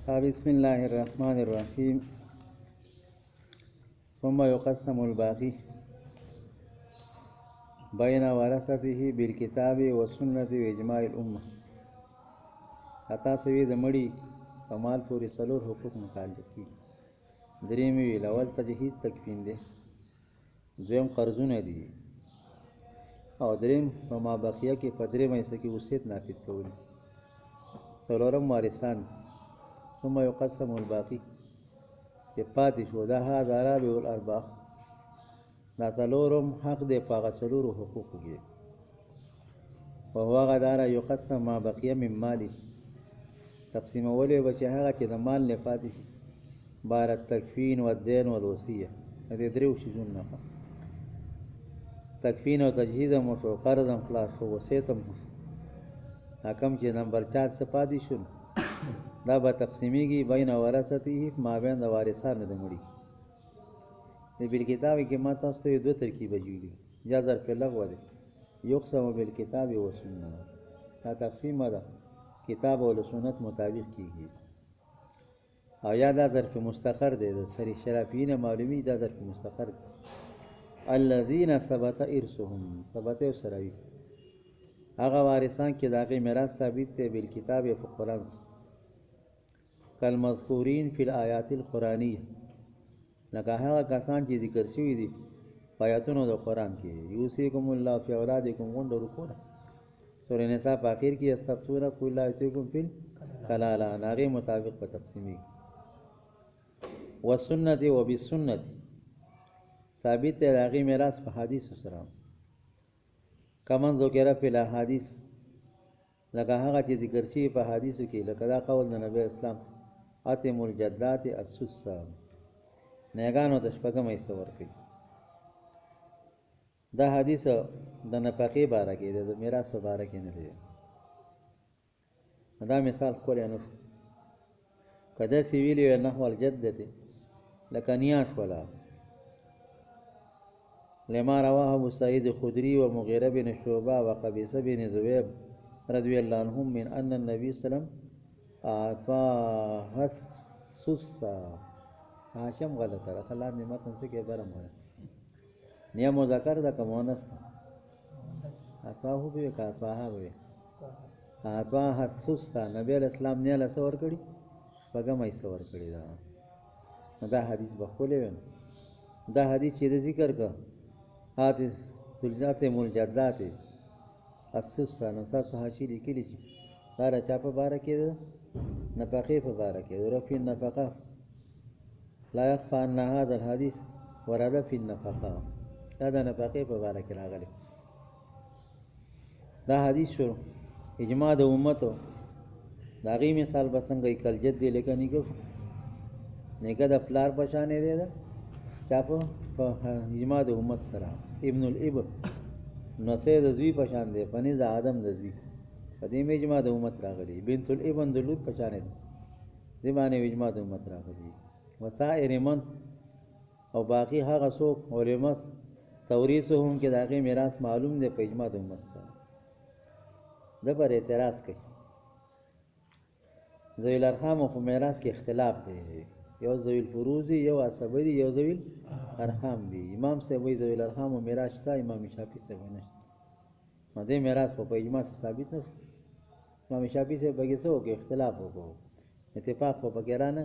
بسم الله الرحمن الرحيم. ثم يقسم الباقي بين ورثته بالكتاب والسنة وإجماع الأمة. عطا سوی د مړي په مال پورې څلور حقوق متعلق دي. درېیم ویل اول تجهیز تکفین دی، دویم قرضونه دي، او درېیم په مابقیه کې په درېیم حصه کې وصیت نافذ کول، څلورم وارثان. ثم يقسم الباقي چې پاتې شو دا هذا رابع الاربعه، دا څلورم حق دی په هغه څلورو حقوقو کې. وهو هغه داره يقسم ما بقیه من مالی، تقسیمولی به چې هغه چې د مال نه پاتې شي بار التکفین والدین والوصیه، د دې دریو شیزونو نه تکفین او تجهیز هم وشو، قرض هم خلاص شو، وصیت هم وشو. دا کوم چې نمبر 4 څه پاتې شو دا به تقسیمیږي بین ورثته مابین د وارثانو د مړي. د بالکتاب کې ما تاسو ته دوه ترکیبه جوړي، یا ظرف لغوه دی، یقسم بالکتاب و سنت، دا تقسیم ده کتاب او سنت مطابق کیږي. او یا دا ظرف مستقر دی، د سری شرافین معلومی دا ظرف مستقر دی. الذين ثبت ارثهم، ثبت او سراوی هغه وارثان کې داغه میراث ثابت دی بالکتاب په قرآن کالمذکورین فی الآیات القرآنیه، لکه هغه کسان چې ذکر شوي دي په آیاتونو د قرآن کې. یوصیکم الله فی اولادکم غونډه رکوع سورۃ نساء په اخر کې استفتون قل لا یتیکم فی الکلاله، هغه مطابق په تقسیمی. والسنت و بالسنت ثابت دی هغه میراث په حدیث سره، کمن ذکر فی الاحادیث، لکه هغه چې ذکر شوي په حدیثو کې، لکه دا قول د نبی اسلام اتم الجدات السدسه، نیګانو د شپږم حصه ورکړي. دا حدیث د نفقې باره کې دی، د میراث باره کې نه دی. دا مثال کولی نه شو که داسې ویلي وی نحو الجدة لکه نیا شوله، لما رواه ابو سعید خدری و مغیره بن شعبه و قبیصه بن زبیب رضی اللہ عنہم من ان النبی صلی اللہ علیہ وسلم اعطاها السدسه. هاشم غلطه ده، خلاب نے متن سے کہ برم ہے نیا مذکر ده که مؤنث ده، اعطاه به که اعطاها به، اعطاها السدسه نبی علیہ السلام نه له څه ورکړي شپږم حصه ورکړي. دا حدیث بخولې وین، دا حدیث چې ذکر کا هات ذلات ملجدات السدسه نو تاسو حاشیه لیکلي چې دا را چا په باره کې ده، نفقې په باره کې. ورفي النفقه لا يخفى ان هذا الحديث ورد في النفقه، دا د نفقې په باره کې راغلی. دا حدیث شو اجماع د امتو، دا غي مثال به څنګه کل جد دی لکه نیکه، نیکه د پلار په شان دی، دا چا په اجماع د امت سره. ابن الابن نو سید زوی په شان دی، پنځ د آدم د زوی په دې اجماع د امت راغلی. بنت الابن د لوط په شان دی، دې باندې اجماع د امت راغلی. وسائر من او باقی هغه څوک علماء توریثهم کې داغه میراث معلوم دی په اجماع د امت سره. د پر اعتراض کوي ذوی الارحام په میراث کې اختلاف دی، یو ذوی الفروض دی، یو عصبه دی، یو ذوی الارحام دی. امام صاحب وی ذوی الارحام او میراث شته، امام شافعی صاحب نه شته. مده میراث په اجماع ثابت نه، امام شافعی صاحب بګی څو کې اختلاف وکړو، اتفاق په پکې را نه.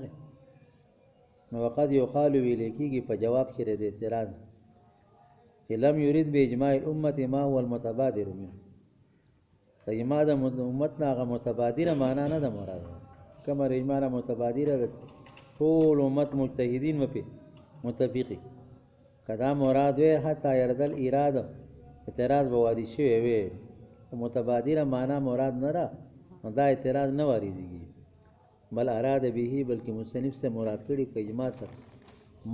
نو وقد یقال وی لیکيږي په جواب کې د اعتراض چې لم یرید باجماع الامه ما هو المتبادر منه، اجماع د امت نه هغه متبادر معنا نه ده مراد، کومه اجماع متبادر ده ټول امت مجتهدین په متفقی کدا مراد وی حتی يردل اراده اعتراض به وادي شوی وی، متبادر معنا مراد نه را، دا اعتراض نه واردېږي. بل اراده به بلکہ مصنف سے مراد کړي په اجماع سره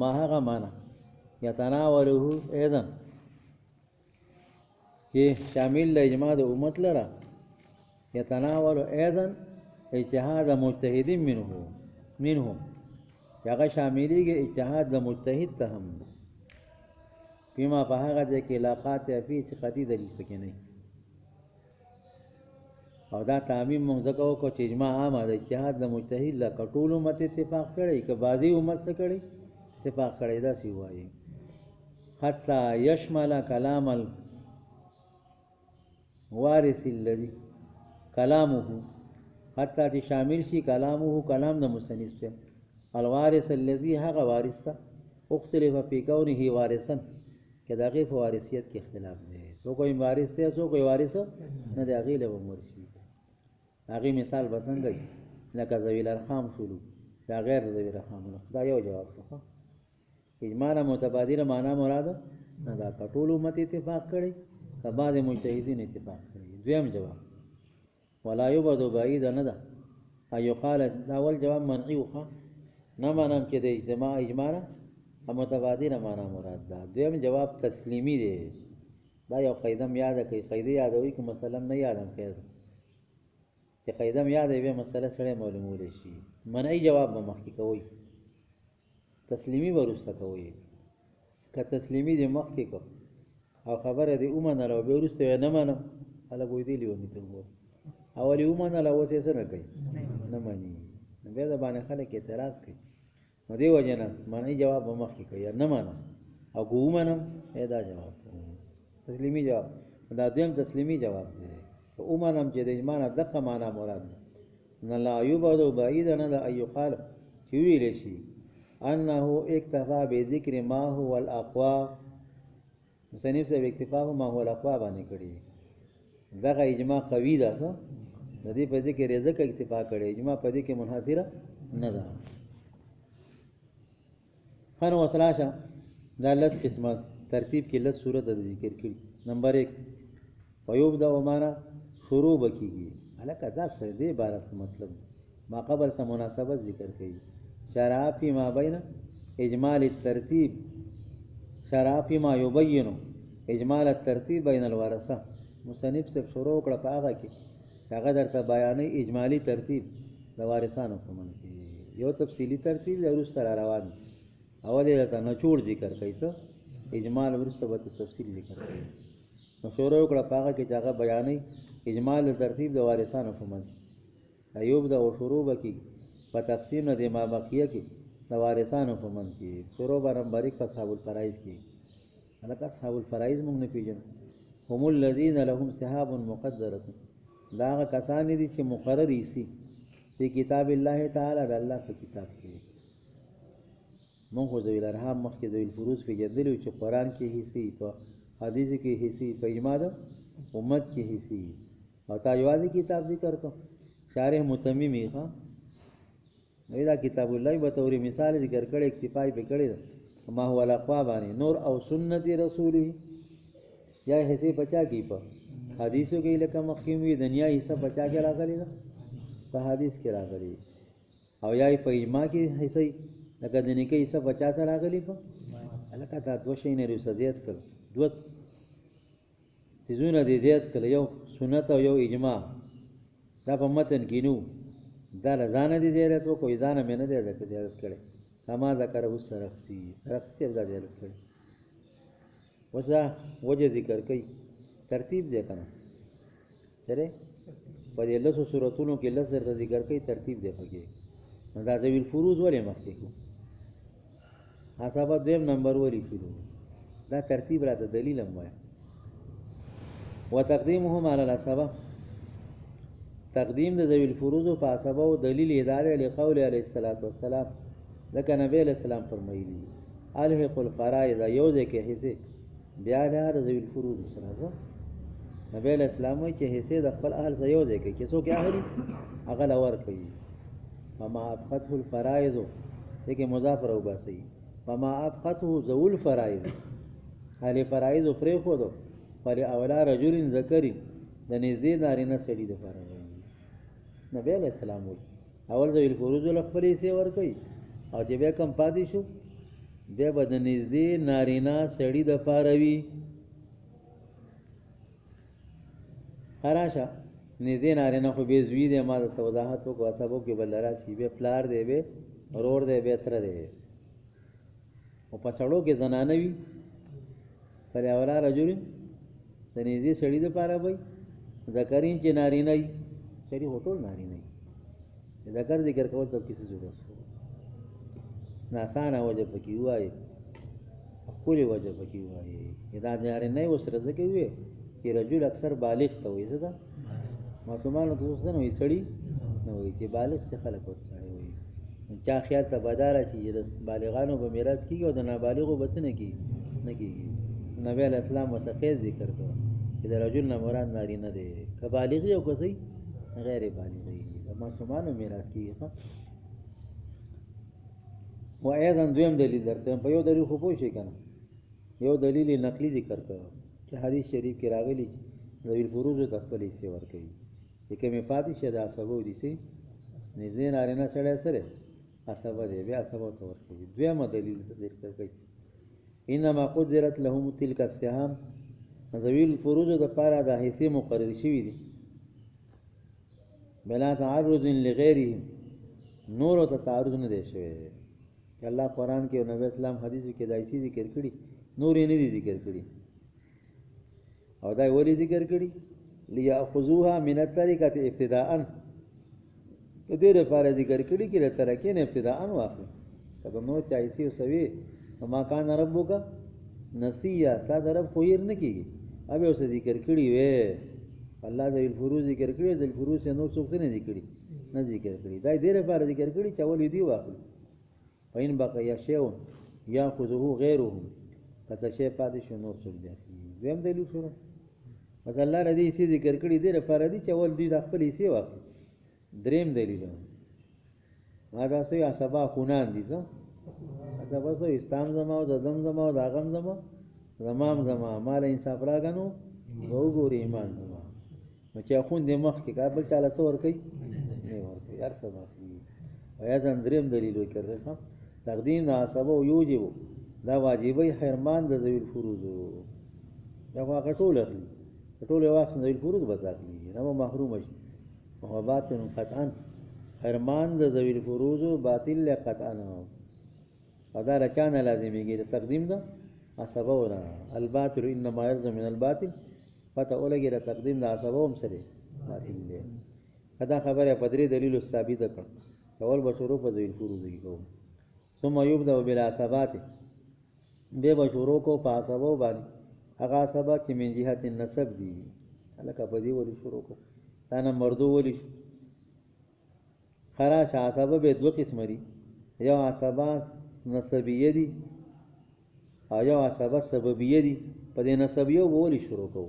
ما هغه معنا یتناوله اذن چې شامل له اجماع د امت لره، یتناول اذن اجتهاد مجتهدین منهم هغه شاملیږي اجتهاد د مجتهد ته هم فيما په هغه ځای کې علاقات فی چې قطعي دلیل پکې نه او دا تعمیم مونږ ځکه وکړو چې اجماع عامه ده، اجتهاد د مجتهد له که ټول امت اتفاق کړی که بعضې امت څه کړی اتفاق کړی، داسې ووایي. حتی یشمل کلام الوارث الذي کلامه، حتی چې شامل شي کلامه کلام د مصنف سے، الوارث الذي هغه وارث ته، اختلف فی کونه وارثا کہ د هغې په وارثیت کې اختلاف دی، څوک وایي وارث دی څوک وایي وارث نه دی، هغې له به مرشي. هغې مثال به څنګه وي لکه ذوي الارحام شولو یا غیر ذوي الارحام، دا یو جواب شو. اجماع متبادله معنا مراد نه دا که ټول امت اتفاق کړی که بعض مجتهدین اتفاق کړی. دویم جواب ولا یبعد بعید نه ده، ایقال دا اول جواب منعی وخوا نه منم چې د اجماع متبادله معنا مراد ده. دویم جواب تسلیمی دی، دا یو قیدم یاده کوي، قیده یادوي که مثلا نه یادم خیر چې قیدم یاده وي مسله سره معلومولی شي. منعی جواب به مخکې کوئ، تسلیمی به وروسته کوئ. که تسلیمی دې مخکې کو او خبره دې ومنله او بیا وروسته یې نه منم، خلک وایي دی لیوني ته وګوره، اول یې ومنله اوس یې څه نه کوي نه مني، نو بیا د باندې خلک اعتراض کوي. نو دې وجې نه منعي جواب به مخکې کوي، نه منم او که ومنم دا جواب تسلیمي جواب. دا دویم تسلیمي جواب دی که ومنم چې د اجماع نه دقه معنا مراد ده. نه لا یبعد بعیدا نه ده ان یقال چې ویلی شي انه اکتفا بذکر ما هو الاقوا، مصنف صاحب اکتفا ما هو الاقوا باندې کړي، دغه اجماع قوي ده، څه د دې په ذکر یې ځکه اکتفا کړي، اجماع په دې کې منحصره نه ده. خانو وصلاشه دا لس قسمه ترتیب کې لس صورت د ذکر کړي. نمبر 1 ویبدأ معنا شروع بکیږي، هلکه دا څه دی عبارت مطلب ما قبل سره مناسبت ذکر کړي. شرع فی ما بین اجمال الترتیب، شرع فی ما یبین اجمال الترتیب بین الورثه، مصنف صاحب شروع کړه په هغه کې هغه درته بیانوي اجمالی ترتیب د وارثانو په منځ کې، یو تفصیلی ترتیب د وروسته را روان، اول یې درته نچوړ ذکر کوي، څه اجمال وروسته به تفصیل ذکر کوي. نو شروع کړه په هغه کې چې هغه بیانوي اجمال ترتیب د وارثانو په منځ. ایوب د شروع بکی په تقسیم نه د ما بقیه کې د وارثانو په منځ کې، شروع به نمبر 1 په اصحاب الفرائض کې. هلکه اصحاب الفرائض موږ نه پېژنو، هم الذین لهم سهام مقدره، دا هغه کسان دي چې مقرر ایسي په کتاب الله تعالی د الله په کتاب کې. مونږ خو ذوی الارحام مخکې ذوی الفروض پېژندلي چې قرآن کې حصي، په حدیث کې حصي، په اجماع د امت کې حصي، او تا یوازې کتاب ذکر کو شارح متممی ښه نو دا کتاب الله به طور مثال ذکر کړي، اکتفای په کړي ما هو الاقوا باندې نور او سنت رسوله، یا حصے بچا کی په حدیثو کې لکه مخکې وی دنیا حصہ بچا کې راغلی ده په حدیث کې راغلی، او یا په اجماع کې حصہ لکه د نیکه حصہ بچا سره راغلی په لکه دا دوه شی نه رسو زیات کړ، دوه سيزونه دي زیات کړ، یو سنت او یو اجماع، دا په متن کې نو دا ځان دي زیات کو کوئی ځان مې نه دی زیات کړي، کما ذکر هو سرخسی دا زیات کړي. وسا وجه ذکر کوي ترتیب دی کنه چره په دې لسو سوراتونو کې لس درته ذکر کوي ترتیب دی پکې. نو دا ذوی الفروض ولې مخکې کو حسابه دویم نمبر ولی شروع دا ترتیب راته دلیل هم وایي. وتقدیمهم علی العصبه، تقدیم د ذوی الفروض په عصبه او دلیل اداره لقول علیه الصلاۃ والسلام، ځکه نبی علیہ السلام فرمایلی الحق الفرائض یو ځکه حصے بیا د ذوی الفروض سره. نبی علیہ السلام وایي چې حصے د خپل اهل سره یو ځکه کې څوک اهلی هغه لور کوي. وما افقته الفرائض دغه مضاف راو باسي، وما افقته ذو الفرائض اهل فرائض فرې خو دو پر اولا رجل ذکری د نږدې نارینه سړي د پاره وایي. نبی علیہ السلام وایي اول ذوی الفروض له خپل حصے ور کوي، او چې بیا کم پاتې شو بیا به د نږدې نارینه سړي د پاره وي. خراشه نږدې نارینه خو به زوی دی، ما د وضاحت وکړه سبب کې بل راشي، به پلار دی، به رور دی، به تر دی، او په سړو کې زنانه وي پر اولا رجل د نږدې سړي د پاره وي، ذکرین چې نارینه وي چری هوټول ناری نه ذکر ذکر کول ته کسی ضرورت شو ناسانه وجه پکې وایي خپلې وجه پکې وایي دا ناری نه اوس رضا کوي چې رجل اکثر بالغ ته وایي څه ده ماشومانو ته اوس نه وایي سړي نه وایي چې بالغ څه خلک ورته سړی وایي چا خیال ته بداره چې د بالغانو به میراث کېږي او د نابالغو به څه نه کېږي نبی علیہ السلام ورته خیر ذکر کړو چې د رجل نه مراد نارینه دی که بالغ وي او که صحیح غیر بالغ وي د ماشومانو میراث کېږي و ایضا دویم دلیل درته په یو دلیل خو پوه شئ که نه یو دلیل نقلی ذکر کړو چې حدیث شریف کې راغلی چې ذوی الفروضو ته خپل حصې ورکوي چې کمې پاتې شي د عصبو دي سي نږدې نارینه سړی سره عصبه دی بیا عصبو ته ورکوي دویمه دلیل ذکر کوي انما قدرت لهم تلک السهام ذوی الفروضو دپاره دا حصې مقرر شوي دي بلا تعرض لغیرهم نورو ته تعرض نه دی شوی چې الله قرآن کې او نبی اسلام حدیثو کې دا حصې ذکر کړي نور یې نه دي ذکر کړي او دا ولی ذکر کړي لیاخذوها من الطریقه ابتداء دې لپاره ذکر کړي چې له طریقې نه ابتداء واخلي کله نو چایسي او سوي ما کان ربک نسیا ساده رب خو یې نه کیږي ابه اوس ذکر کړي وې الله ذل الفروض ذکر کړي ذل الفروض نو څوک نه ذکر کړي نه ذکر کړي دا دې لپاره ذکر کړي چې ول دی واخلي پاین بقیا شیء یاخذه غیرهم کته شی پاتې شو نور څوک دی ویم دلیل شو بس الله ردی سی ذکر کړي دې لپاره دي چې ول دی د خپل حصے واخلي دریم دلیل ما دا سوی عصبا خونان دي څه عصبا سو استام زما او دم زما او داغم زما زمام زما مال انصاف راغنو وګوري ایمان زما نو چې خون دې مخ کې کابل تعالی څور کوي نه ورته یار سبا ویا ځان دریم دلیل وکړه تقدیم د عصبا او یوجب دا واجبې حرمان د ذوی الفروض دا واقع ټول اخلي ټول واقع ذوی الفروض بس اخلي نو محروم شي او باطل قطعا حرمان د ذوی الفروض باطل قطعا او دا رچانه لازميږي د تقدیم دا عصبه ولا الباطل انما يلزم من الباطل پته ولګي د تقدیم د عصبه هم سره باطل دی دا خبره په درې دلیل ثابت کړ اول بشورو په ذوی الفروض کې کوم ثم يبدا بالعصبات به بشورو کو په عصبه باندې هغه عصبه چې من جهت النسب دي الکه په دې ولې شروع کو دا نمبر 2 ولې خراش عصبه به دوه قسم دي یو عصبه نسبیه دي او یو عصبه سببیه دي په دې نسبیه ولې شروع کو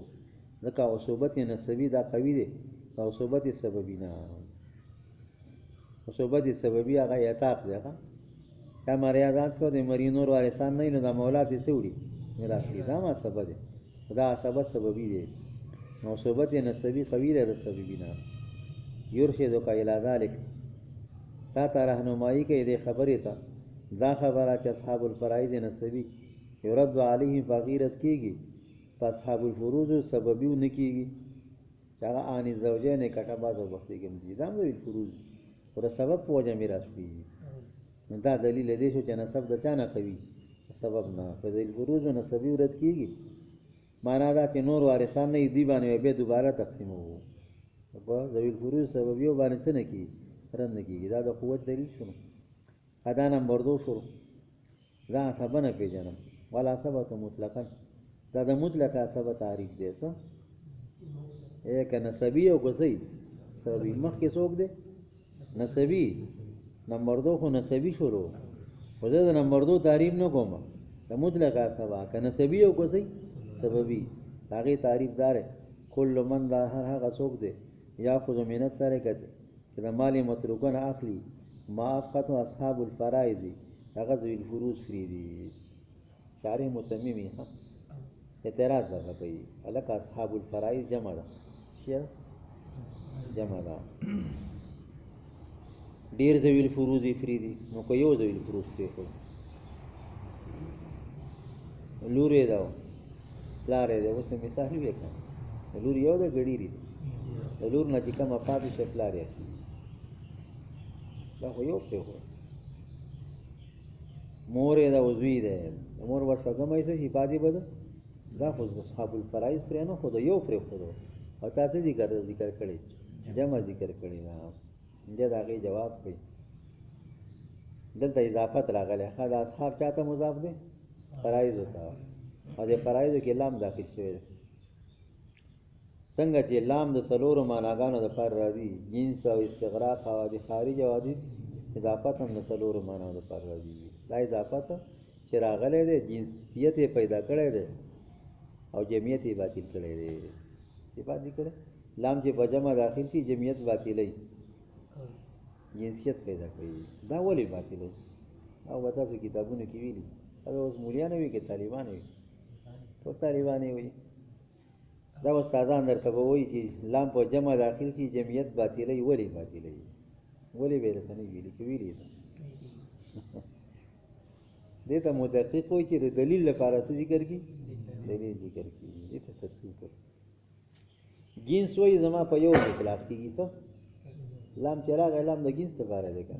ځکه عصبت نسبی دا قوی دي او عصبت سببی نه عصبت سببی هغه یتاق دی ها یا مریاضات کو د مرینور وارثان نه د مولا دي سوري میراث دي دا ما سبب دي دا عصبت سببی دي نو عصبت نسبی قوی ده د سببی نه یرشدک الی ذلک تا ته راهنمایي کوي د خبرې ته دا خبره چې اصحاب الفرائض نسبی یرد علیهم فغیرت کیږي پس اصحاب الفروض سببی نه کیږي چې هغه ان زوجین کټه بازو وختي کې دي دا نو الفروض ور سبب پوجا میراث دی دا دلیل دی چې نسب د چانه کوي سبب نه په الفروض نسبی ورد کیږي معنا دا چې نور وارثان نه دی باندې به دوباره تقسیمو په ذوی الفروض سببیو باندې څه نه کی رن کیږي دا د قوت دلیل شنو ادا نمبر 2 شروع دا سبب نه پیژنم ولا سبب مطلقاً دا د مطلقه سبب تعریف دی څه یک نسبی او غزی سبب مخ کې څوک دی نسبی نمبر 2 خو نسبی شروع خو دا نمبر 2 تعریف نه کوم د مطلقه سبب ک نسبی او غزی سببی هغه تعریف دار کل من دا هغه څوک دی یا خو زمینت طریقه چې د مالی متروکونه اخلي ما افقتو اصحاب الفرائض هغه ذوی الفروض فری دي شارح متممی ها اعتراض ده کوي الک اصحاب الفرائض جمع ده شیا جمع ده ډیر ذوی الفروض فری دي نو کو یو ذوی الفروض ته کو لورې دا لارې ده اوس مثال وکړه لور یو د غړي لري لور نه چې کومه پاتې شپلارې دا خو یو څه هو مورې دا وزوی ده مور ورته کومه څه شي پاتې بده دا خو اصحاب الفرائض پر نه خو دا یو پر خو او تاسو دې ذکر کړی جمع ذکر کړی دا دې د هغې جواب کوي دلته اضافت راغلی ښه د اصحاب چاته مضاف دی فرایضو ته او د فرایضو کې لام داخل شوی دی څنګه چې لام د څلورو معناګانو دپاره راځي جنس او استغراق او د خارج او د اضافت هم د څلورو معناو دپاره راځي دا اضافت چې راغلی دی جنسیت یې پیدا کړی دی او جمعیت یې باطل کړی دی چې باطل کړی لام چې په جمع داخل شي جمعیت باطلوي جنسیت پیدا کوي دا ولې باطلوي او به تاسو کتابونو کې ویلي دا اوس مولیان وي که طالبان وي ټول طالبان وي دا استادان درته به وایي چې لام په جمع داخل شي جمعیت باطلوي ولې باطلوي ولې به یې درته نه ویلي که ویلي ده دې ته مدقق وایي چې د دلیل لپاره څه ذکر کړي دلیل ذکر کړي دې ته تفصیل کړي جنس وایي زما په یو اطلاق کېږي څه لام چې راغی لام د جنس لپاره دی که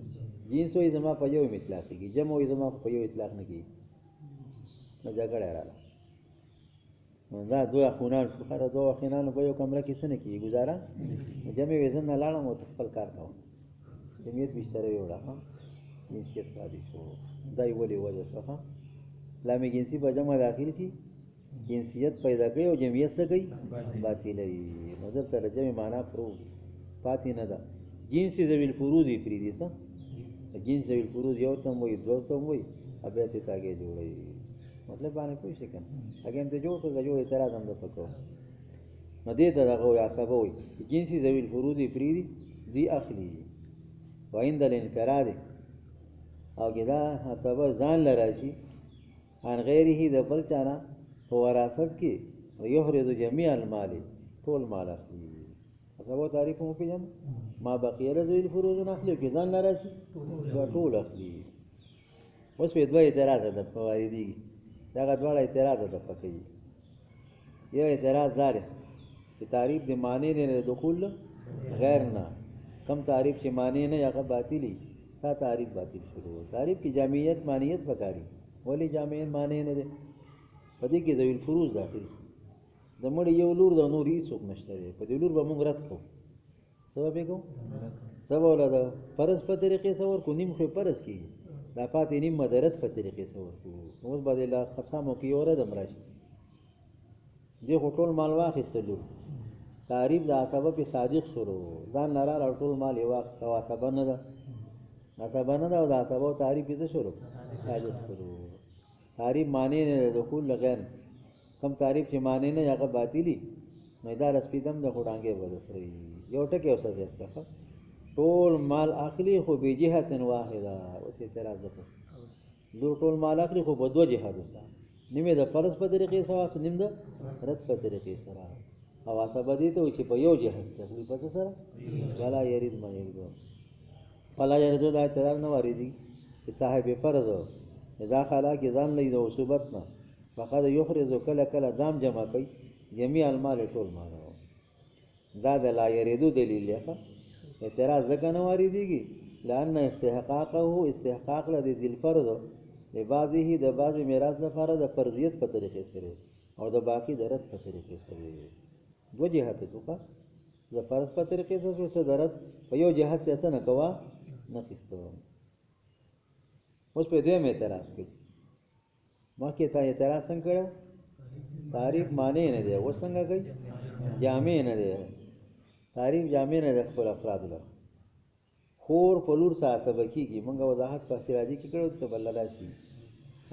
جنس وایي زما په یو اطلاق کېږي جمع وایي زما په یو اطلاق نه کېږي نو جګړه یې راغله نو دا دوه اخوانان شو ښه د دوه اخوانانو په یو کمره کې څه نه کېږي ګزاره جمع وایي زه نه لاړم او ته خپل کار کوه جمعیت بشتره یوړه ښه جنسیت پاتې شو دا یې ولې وجه شوه ښه لام جنسي په جمع داخل شي جنسیت پیدا کوي او جمعیت څه کوي باطلوي نو دلته د جمع معنا پاتې نه ده جنس ذوي الفروض یې پرېږدي څه جنس ذوي الفروض یو ته هم وایي دوه ته هم وایي بیا ترې تاګې جوړوي مطلب باندې پوه شئ که نه هغې هم ته جوړ کړه که جوړ اعتراض هم درته کوم نو دې ته دغه وایي عصبه وایي جنس ذوي الفروض یې پرېږدي دوی اخلي وعند الانفراد او که دا عصبه ځان له راشي عن غیره د بل چا نه په وراثت کې یحرز جمیع المال ټول مال اخلي عصبه تعریف مو پېژنو ما بقیه له ذوي الفروض نه اخلي که ځان له راشي دا ټول اخلي اوس پې دوه اعتراض ده په واردېږي دغه دواړه اعتراض ده په کوي یو اعتراض دا دی چې تعریف د معنی نه د دخول غیر نه کم تعریف چې معنی نه هغه باطلي تا تعریف باطل شروع تعریف کې جامعیت معنیت پکاري ولې جامعیت معنی نه دی په دې کې ذوي الفروض داخل شو د مړي یو لور د نور هېڅوک نشته دی په دې لور به مونږ رد کوو څه به پرې کوو څه به وله د فرض په طریقې څه ورکړو نیم خو فرض کېږي دا پاتې نیم به د رد په طریقې څه ورکړو نو اوس به د له قسامو کې یو رد هم راشي دې خو ټول مال واخېستلو تعریف د عصبه پې صادق شروع ځان نه راغله او ټول مال یې واخېست او عصبه نه ده عصبه نه ده او د عصبه تعریف یې څه شروع صادق شروع تعریف معنی نه د دخول له غیر کم تعریف چې معنی نه هغه باطلي نو دا رسپېدم د خو ډانګې به درسره یو ټکی اوسه زیات کړه ټول مال اخلي خو بې جهت واحده اوس اعتراض وکړو لور ټول مال اخلي خو په دوه جهاتو سره نیم یې د فرض په طریقې سره واخلي نیم د رد په طریقې سره او عصبه دې ته وایي چې په یو جهت تخلي په څه سره ولا یرید ما یریدو ولا یریدو دا اعتراض نه واردېږي چې صاحب فرض اذا خلا کې ځان لید او صوبت نه فقط یخرج کله کله دام جمع کوي جميع المال ټول مال دا د لا یریدو دلیل دی اعتراض ځکه نه واردېږي لأن استحقاق لدی ذی الفرض لبعضه د بعض میراث لپاره د فرضیت په طریقې سره او د باقي د رد په طریقې سره دو جهت څه د فرض په طریقې سره څه د رد په یو جهت څه نه کوا نه خستو اوس په دې مې اعتراض کوي ما کې تا اعتراض څنګه کړو تعریف معنی نه دی اوس څنګه کوي جامع نه دی تعریف جامع نه دی خپل افراد له خور په لور سره عصبه کېږي مونږ وضاحت په سراجي کې کړو ته بل راشي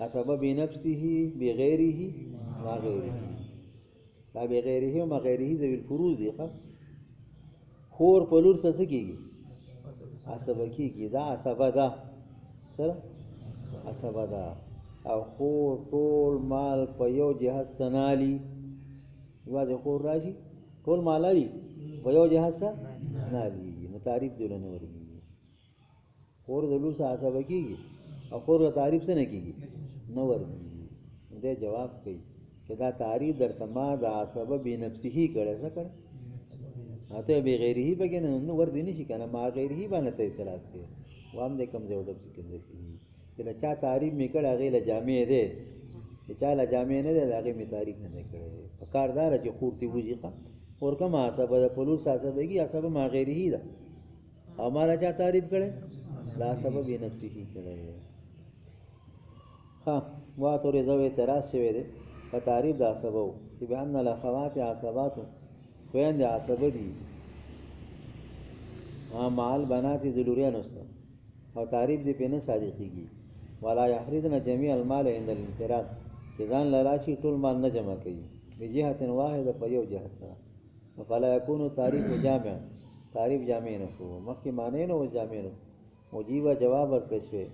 عصبه بنفسه بغیره ما غیره دا بغیره او ما غیره ذوي الفروض دی خور په لور سره کېږي عصبه کېږي دا عصبه ده سره عصبه ده او خور ټول مال په یو جهت سنالي یوازې خور راشي ټول مال لري په یو جهت سره نالي نو تعریف دی نه ورګي خور د لور سره عصبه کېږي او خور د تعریف څه نه کېږي نه ورګي دې جواب کوي چې دا تعریف درته ما د عصبه بنفسه کړی څه کړی اته بغیره بګې نه ور دي نشي کنه ما غیره باندې ته اعتراض کوي وام دې کم ځای ډب څه کوي چې چا تعریف میکړ هغه له جامع دی چې چا له جامع نه دی هغه می تعریف نه کړي په کاردار چې خورتي وږي ښه اور کم عصبہ دا فلوس عصبہ کی عصبہ ما غیری ہی دا ہمارا چا تعریف کرے لا عصبہ بی نفسی ہی کرے ہاں وات اور ازو اعتراض شوے دے و تعریف دا عصبہ ہو کہ بیان الاخوات عصبات خوین دا عصبہ دی مال بناتی ضروریان استا اور تعریف دی پینا صادقی کی ولا یحرزن جمیع المال عند الانفراد کہ ځان لراشی ټول مال نه جمع کوي بجهة واحده په یو جهت سره فلا يكون تعریف جامع تعریف جامع نه شو مخکې معنی نه و جامع نه مجیبه جواب ورکړی شوی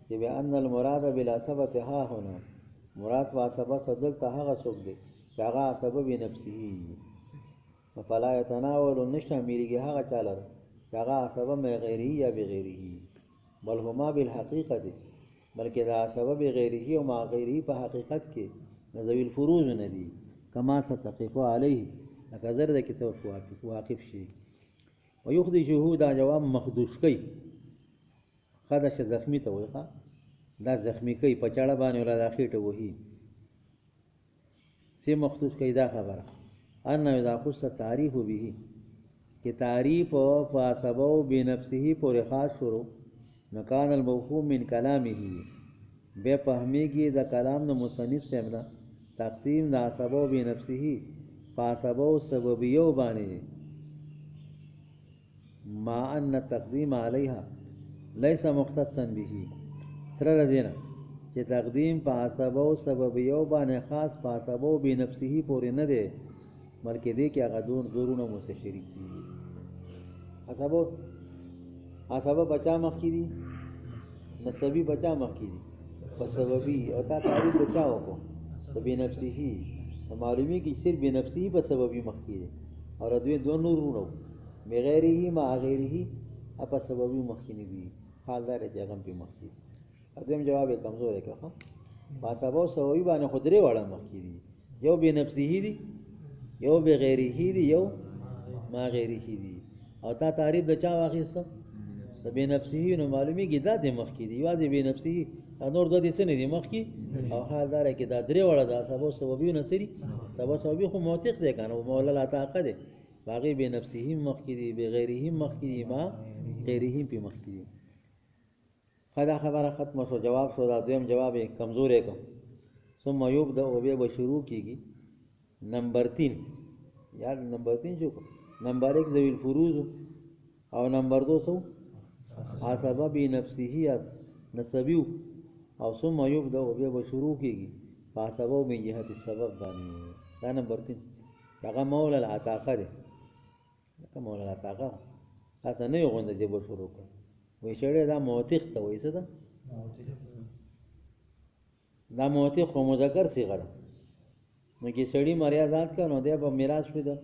چې بأن المراد بالعصبة ها هنا مراد وعصبه صدل ته هغه څوک دی چې هغه عصبه بنفسه فلا يتناول نشاملیږي هغه چاله چې هغه عصبه من غیره یا بغیره بل هما بالحقیقت بلکہ دا سبب غیره و ما غیره په حقیقت کې ذوی الفروز نه دي کما ستقف علیه لکه زر د کتاب واقف شي و یخدی شهود جواب مخدوش کوي خدش زخمی ته وایي دا زخمی کوي په چاړه باندې ولا د خېټه وهي سی مخدوش کوي دا خبره ان اذا خص تعریف به کہ تعریف په سبب بنفسه پورې خاص شروع نکان المفہوم من کلامه بے فہمی کی دا کلام دا مصنف سے امنا تقدیم دا سبب بنفسه فاسبب سببیو بانے ما ان تقدیم علیہا لیس مختصا به سر دینا کہ تقدیم فاسبب سببیو بانے خاص فاسبب بنفسه پوری نہ دے بلکہ دے کہ اگر دورون سے شریک کی سبب بچا مخی دی نسبی بچا مخی دی سببی اور تا تعریف بچاؤ کو تو بے نفسی ہی معلومی کی صرف بے نفسی ہی پر سببی مخی دی اور ادوی دونوں رونو بغیر ہی ما غیر ہی اپا سببی مخی نہیں دی حال دار جگم پہ مخی دی ادویم جواب کمزور ہے کہ با سبب سببی بانے خدرے والا مخی دی یو بے نفسی ہی دی یو بغیر ہی دی یو ما غیر ہی دی اور تا تعریف بچاؤ آخر سب بے نفسی نو معلومی کی دا دے مخ کی دی واضح بے نفسی نور دو دی سنے دی مخ کی او حال دار ہے کہ دا درے وڑا دا سبو سببی نصری سبو سببی خو موتق دے کانا وہ مولا لا طاقت دے باقی بے نفسی ہی مخ کی دی بے غیری ہی مخ کی دی ما غیری ہی پی مخ کی دی خدا خبر ختم سو جواب سو دا دویم جواب کمزور ہے کم ثم یبدأ بے بشروع کی گی نمبر 3 یاد نمبر 3 جو نمبر 1 ذوی الفروز اور نمبر 2 سو عصبہ بی نفسی ہی نصبیو او ثم یبدأ بے بشروع کی گی فعصبہ من جہت السبب بانی دا نمبر 3 لگا مولا العطاقہ دے لگا مولا العطاقہ ایسا نہیں ہوگا جب شروع کر وہی شڑے دا موتق تا وہی سے دا موتق خو مذکر سی غدا نکی سڑی مریازات کا نو دے با میراث شو دا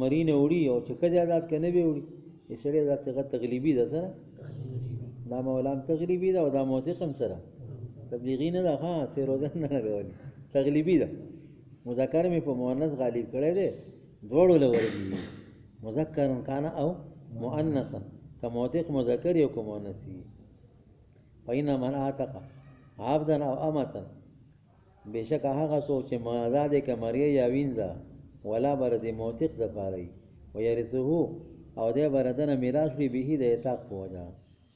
مرین اوڑی او چکا زیادات کا نبی اوڑی یہ سڑی ذات سے غد تغلیبی دا سر دا مولام تغلیبی دا و دا موتقم سر تبلیغی نہ دا ہاں سے روزن نہ لگولی تغلیبی دا مذکر میں پا مؤنث غالب کرے دے دوڑو لوردی مذکر کانا او مؤنثا کا موتق مذکر یو کو مؤنثی فینا من آتقا عبدن او امتن بے شک آغا سوچ مازادے کا مریہ یا وینزا ولا برد موتق دا پارئی ویرثہو او دے بردن میراث بھی بھی دے تاق پوجا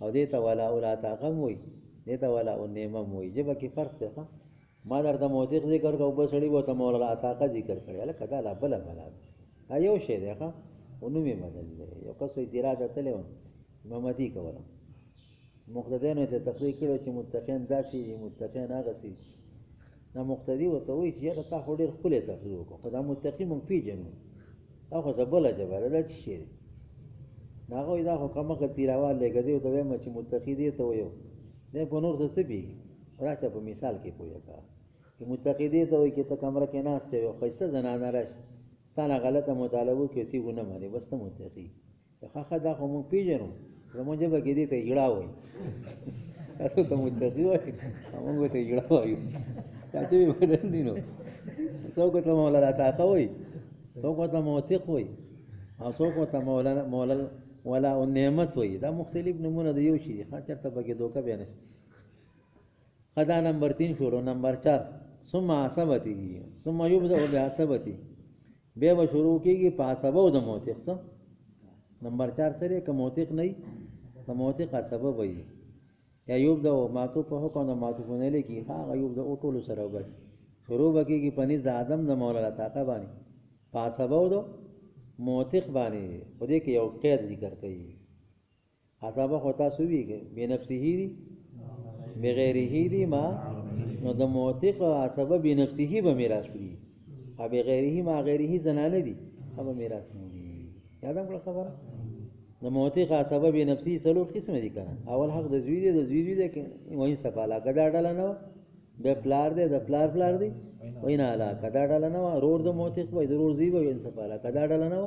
او دیتا ولا اولا تاقم ہوئی دیتا ولا انیمم ہوئی جب کی فرق دیکھا ما در دا موتق ذکر کا اوپر سڑی وہ تا مولا تاقہ ذکر کرے اللہ کدا لا بلا بلا ایو شے دیکھا انو میں بدل دے یو قصو اتراد اتلے ون امامتی کولا مقتدین ہوتے تقریق کرو چی متقین داسی متقین آغا سی نا مقتدی ہوتا ہوئی چی یاد تا خوڑیر خلے تقریق کو خدا متقی من پی جنو تا خو زبلا جبال دا چی شیر نا خوی دا خو کمک تیراوال لے گا دیو تا ویما چی متقی دیتا ہویو دے پا نور سے سبی راچا پا مثال کی پویا کا کہ متقی دیتا ہوئی کہ تا کمرہ کے ناستے ہوئی خیستا زنانا راش تانا غلطا مطالبو کیو تیگو نمانی بستا متقی خواہ دا خو من پی جنو زمان جبا کی دیتا جڑا ہوئی ایسو تا متقی ہوئی ہمانگو تا جڑا ہوئی چاچے بھی بدن دینو سو کو تا مولا تاقا ہوئی سو کو تا موتق ہوئی اور سو کو تا مولا ولا نعمت ہوئی دا مختلف نمونہ دا یوشی دی خواہ چرتا باکی دوکا بیانش خدا نمبر 3 شروع نمبر 4 ثم عصبتی ثم یبدأ بعصبتی بیا به شروع کېږي په عصبه او د موثق څه نمبر 4 سره که موثق نه وي د موثق عصبه به وي یا ایوب د معطوف په حکم د معطوف نه لیکي هغه ایوب د ټولو سره وبس شروع به کېږي په نزد آدم د مولا طاقه باندې په عصبه او د موثق باندې په دې کې یو قید ذکر کوي عصبه خو تاسو ویږي بنفسه دي بغیره دي ما نو د موثق عصبه بنفسه به میراث وړي او بغیره ما غیره زنانه دي هغه میراث نه وړي یادم کړه خبره د موثق عصبه بنفسه څلور قسم دي کنه اول حق د زوی دی د وایي سپالا کدا ډاله نه به پلار دی د پلار دی وینا علا کدا ډاله نه رور د موثق وای ضرور زی وای سپالا کدا ډاله نه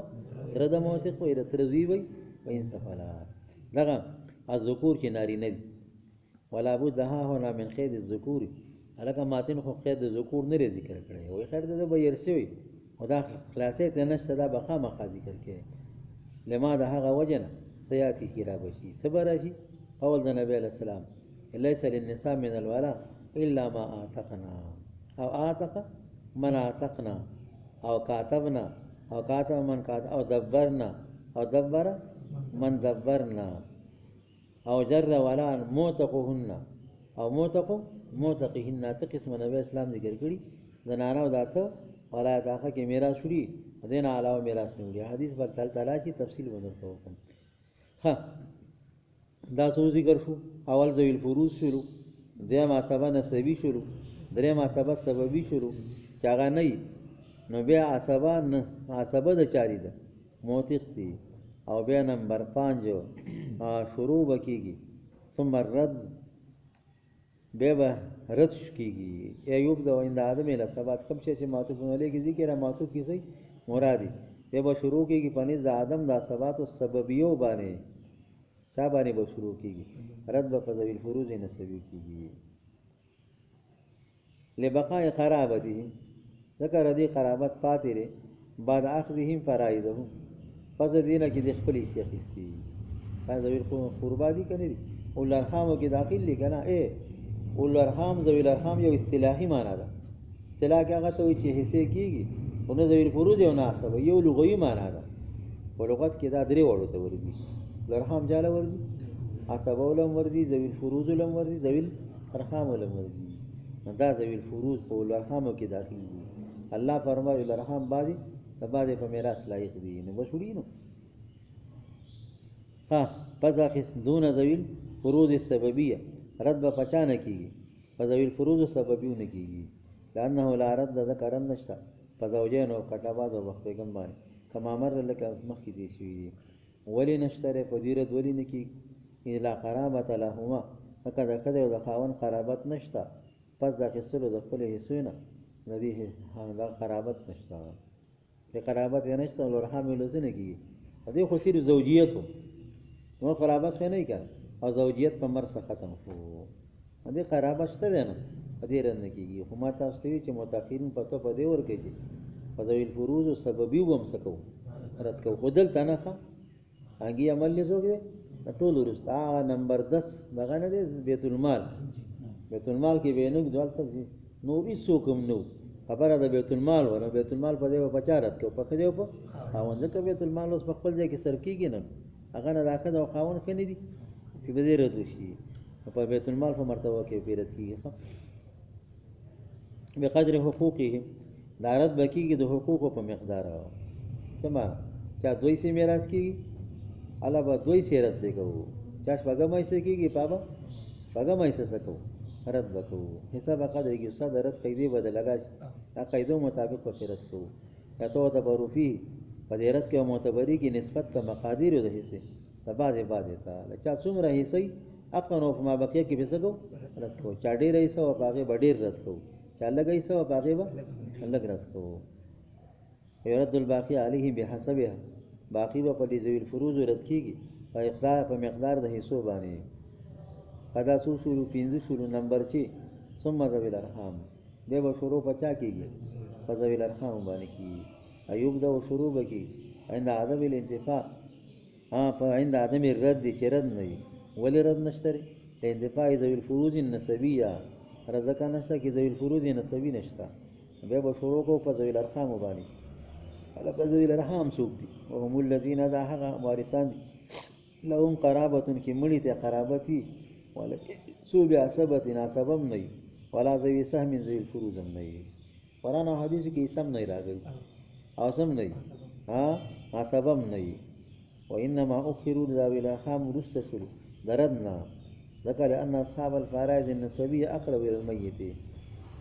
تر د موثق وای تر زی وای وین سپالا دغه الذکور کې ناری نه دي ولا بد ها هنا من قید الذکور الکه ماتن خو قید د ذکور نه ذکر کړي وای خیر د بیر شوی خدا خلاصې ته نشته دا بخا مخا ذکر کړي لما ده هغه وجنه سیاتی کی را بشي صبر راشي اول د نبی علیہ السلام ليس للنساء من الولاء الا ما اعتقنا او اعتق من اعتقنا او كاتبنا او كاتب من كاتب او دبرنا او دبر من دبرنا او جر ولا موتقهن او موتقهن ته قسم نبی اسلام ذکر کړي زنانه او داته ولا داخه کې میراث شوري دین علاوه میراث نه وړي حدیث پر تعالی چې تفصیل ورته وکم ها دا څو ذکر شو اول ذوی الفروض شروع دیم عصبه نسبی شروع دریم عصبه سببی شروع چاغه نه نو بیا عصبه د چاری ده موثق دي او بیا نمبر 5 شروع وکیږي ثم الرد بیا رد کیږي ایوب د ویند ادم له ثبات کم چې معطوف علیه کی ذکر معطوف کی صحیح مرادی بیا شروع کیږي پنځ ادم د ثبات او سببیو باندې چا باندې به شروع کیږي رد به فضل الفروض نسبی کیږي لبقاء قرابته ذکر دې قرابت پاتې لري بعد اخذهم فرائضهم پس دینه کې د خپل حصے اخیستی ذوی القربا دي کنه دي اول ارحام کې داخل لګنا اول ارحام ذوی الارحام یو اصطلاحي معنی ده اصطلاح کې هغه ته چې حصے کیږي اونه ذوی الفروض یو ناسبه یو لغوي معنی ده په لغت کې دا درې وړو ته ورځي الارحام جاله ورځي عصبه ولم ورځي ذوی الفروض ولم ورځي ذوی الارحام ولم ورځي دا ذوی الفروض په الارحام کې داخل دي الله فرمایي الارحام باندې تباده په میراث لایق دي نو بشوري نو ها پزاخس دون ذوی الفروض السببيه رد به پچانه کیږي په ذوی الفروض سببیونه کیږي لانه لا رد ذکرن نشتا فزوجین او کټاباز او وخت پیغام باندې کما مر لك مخکې دي شي ولی نشتره په دیرت ولی نکی الا قرابت لهما فکذا کذا د خاون قرابت نشتا پس دا قصر د خپل حصونه ندی دا قرابت نشتا په قرابت یې نشتا ورحم لزنه کی دې خو سیر زوجیت نو قرابت خې نه کړ او زوجیت په مر څخه ختم شو دې قرابت شته نه دې رن کیږي خو ما تاسو ته چې متأخرین پته په دې ور کوي فذوی الفروض سببي وم سکو رد کو خدل تنخه هغه عمل نه زوګي ټول ورستا نمبر 10 دغه نه دی بیت المال کې به نه دالته نو هیڅ کوم نو خبره ده بیت المال ونه بیت المال په دې په چارت کې په خدای په خاوند کې بیت المال اوس په خپل ځای کې سر کېږي نه هغه نه راکړه او خاوند خني دي چې به دې رد شي په بیت المال په مرتبه کې پیرت کیږي بقدر حقوقهم دارت بکیږي د حقوقو په مقدار سما چا دوی سي میراث کیږي علاوه دوی سي رد وکړو چا شپږه مې سي کیږي پابا شپږه مې سي سکو رد وکړو حساب قدر کې استاد رد قیدی بدل لگا دا قیدو مطابق په رد کوو یا تو د بروفي په دې رد کې معتبري کې نسبت ته مقادیر د حصے تباده تا چا څومره حصے اقنو په ما بقيه کې به سکو رد کو چا ډېر حصہ او باغې ډېر رد کو چا لګي سو باغې به لګ رد کو يرد الباقي عليه بحسبها باقی به په دې ذوی الفروض رد کیږي په مقدار د حصو باندې قدا سو شروع 15 شروع نمبر 6 ثم ذوی الارحام به شروع پچا کیږي په ذوی الارحام باندې کیږي ایوب دا شروع بکی عند عدم الانتفاع په عند عدم الرد چې رد نه وي ولی رد نشته انتفاع ذوی الفروض النسبیه رزق نشته کې ذوی الفروض نسبی نشته به شروع کو په ذوی الارحام باندې لکه ذوی الارحام څوک دي؟ وهم الذین دا هغه وارثان دي لهم قرابتون کې مړي ته قرابت وي ولکه څو بیا سبت ناسبم نه وي ولا ذوی سهم ذوی الفروض هم نه وي. قرآن او حدیث کې سم نه راغلي او سم نه وي ناسبم نه وي. وانما اخروا ذوی الارحام رسته شروع دردنا ذکر لأن اصحاب الفرائض النسبیه اقرب الى المیت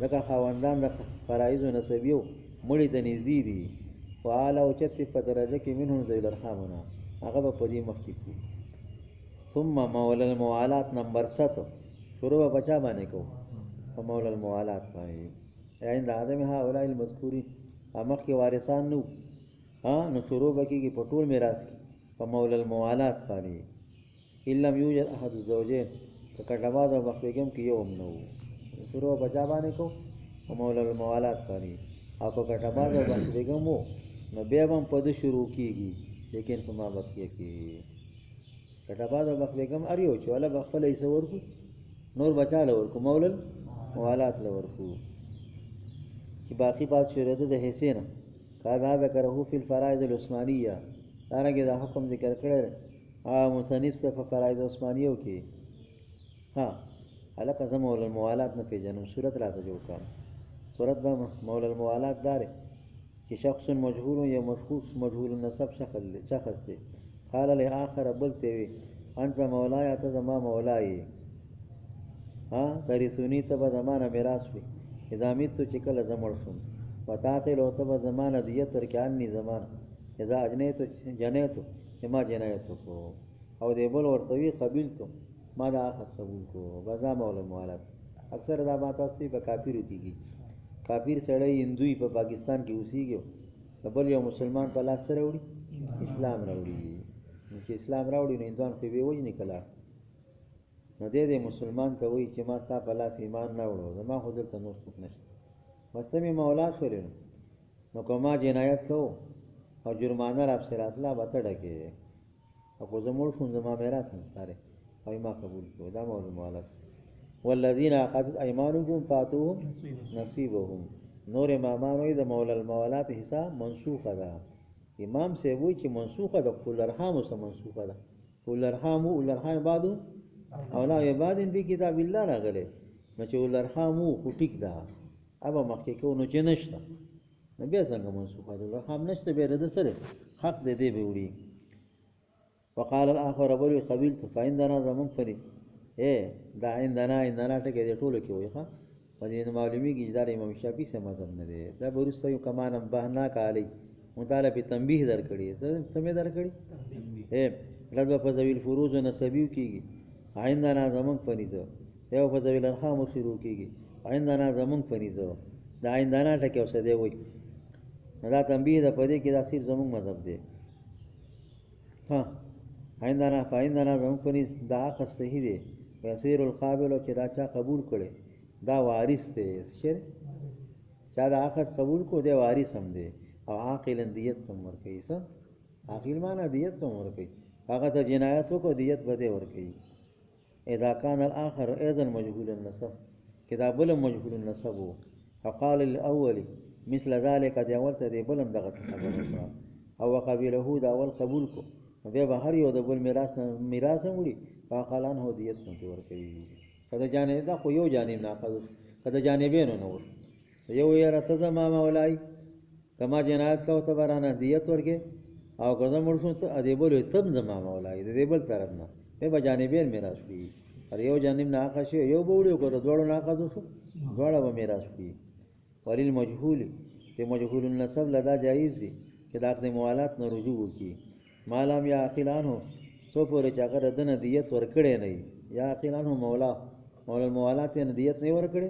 ذکر خواندان د فرائض نسبیو مړي ته نږدې دي. وعلى اوچت په درجه کې منهم ذوی الارحامنا هغه په دې مخکې کی. ثم مولا الموالات نمبر 7 شروع بچا باندې کو په مولا الموالات باندې عند عدم هؤلاء المذکورین امخ کې وارثان نو نو شروع بکیږي په ټول میراث په مولا الموالات باندې الا یوجد احد الزوجین کټواز او بخبګم کې یو نو شروع بچا باندې کو په مولا الموالات باندې او په کټواز او بخبګم وو نو بیا هم په دې شروع کیږي لیکن په ما بقیه کې کټواز او بخبګم اریو چې ولا بخپل ایسه ورکو نور بچا له ورکو مولا الموالات له ورکو کہ باقی بات شروط د حسین کا دا ذکره فی الفرائض العثمانیہ دانا کہ دا حکم ذکر کرے مصنف سے فرائض عثمانیوں کی حلقہ دا مولا الموالات نہ پیجنم صورت راتا جو کام صورت دا مولا الموالات دارے کہ شخص مجهول یا مشخوص مجهول النسب شخص دے قال لی آخر بلتے ہوئے انت مولایا تزما مولائی ترثونی تبا زمانہ میراث ہوئی اذا میتو چکل زمر سن وتعقل تبا زمانہ دیت ورکانی زمانہ اذا اجنیتو جنیتو اما جنیتو کو او دیبل ورطوی قبیل تو ما دا آخر قبول کو بزا مولا موالات. اکثر دا بات استی پا کافر کی گی کافر سڑی ہندوی پا پاکستان کی اسی گیو بل یو مسلمان پا لاس سر روڑی اسلام روڑی کہ اسلام روڑی نو ہندوان خوبی وجی نکلا نو دے مسلمان ته وی چې ما ستا په لاس ایمان نه وړو زما خو دلته نور څوک نشته مسته مې مولا شولې نو که ما جنایت کو او جرمانه رافسې راتله به ته ډکې او خو زه مړ شوم زما میراث نستاره او ما قبول کړو دا موضوع موالات. والذین عقدت ایمانهم فاتوهم نصیبهم نور امامان وی د مولا الموالات حصہ منسوخه ده. امام سے وی چې منسوخه ده کل ارحام سره منسوخه ده کل ارحام بعدو اولا عبادن بی کتاب اللہ راغلے نو چې الارحامو خو ټیک ده ابا مخکې کو نو چې نشته نو بیا څنګه منسوخه ده الارحام نشته بیا د سره حق دې دی به وړي. وقال الاخر بل قبیلت فعندنا زمون فری دا عندنا ټکي دې ټولو کې وي ښه په دې معلومی کې اجدار امام شافعی سے مذهب نه دی دا ورسته یو کمان بهنا کالی مطالعه په تنبیه درکړي سمې درکړي لږ په ذویل فروض نسبیو کېږي عندنا زمون فنیزو یو په ذویل الارحام شروع کېږي عندنا زمون فنیزو دا عندنا ټکي اوسه دی وي دا تنبیه ده په دې کې دا صرف زمون مذهب دی عندنا زمون فنیز دا حق صحیح دی یسیر القابل چې دا چا قبول کړي دا وارث دی شر چا دا عقد قبول کو دی وارث هم دی او عاقل دیت په مر کوي څه عاقل معنا دیت په مر کوي هغه ته جنایت کو دیت بده ور کوي. اذا كان الاخر ايضا مجهول النسب كذا بل مجهول النسب فقال الاول مثل ذلك دي اولته دي بلم دغه خبره او قبيله دا اول قبول کو بیا به هر یو د بل میراث وړي فقال انه دیت ور کوي کله جانب دا خو یو جانب نه قضا کله جانبین نه ور یو یې راته زما مولای کما جنایت کا تو برانه دیت ورکه او قضا مرشو ته ادی بل تم زما مولای دې بل طرف نه به جانبین میراث وړي اور یو جانب نه آقاش یو بوړو کو دوړو نه آقا دوسو دوړه به میراث وړي. ولل مجهول کہ مجهول النسب لدا جائز دی کہ داخل موالات نہ رجوع کی مالام یا عاقلان ہو سو پورے چاکر دن دیت ورکڑے نہیں یا عاقلان ہو مولا الموالات نے دیت نہیں ورکڑے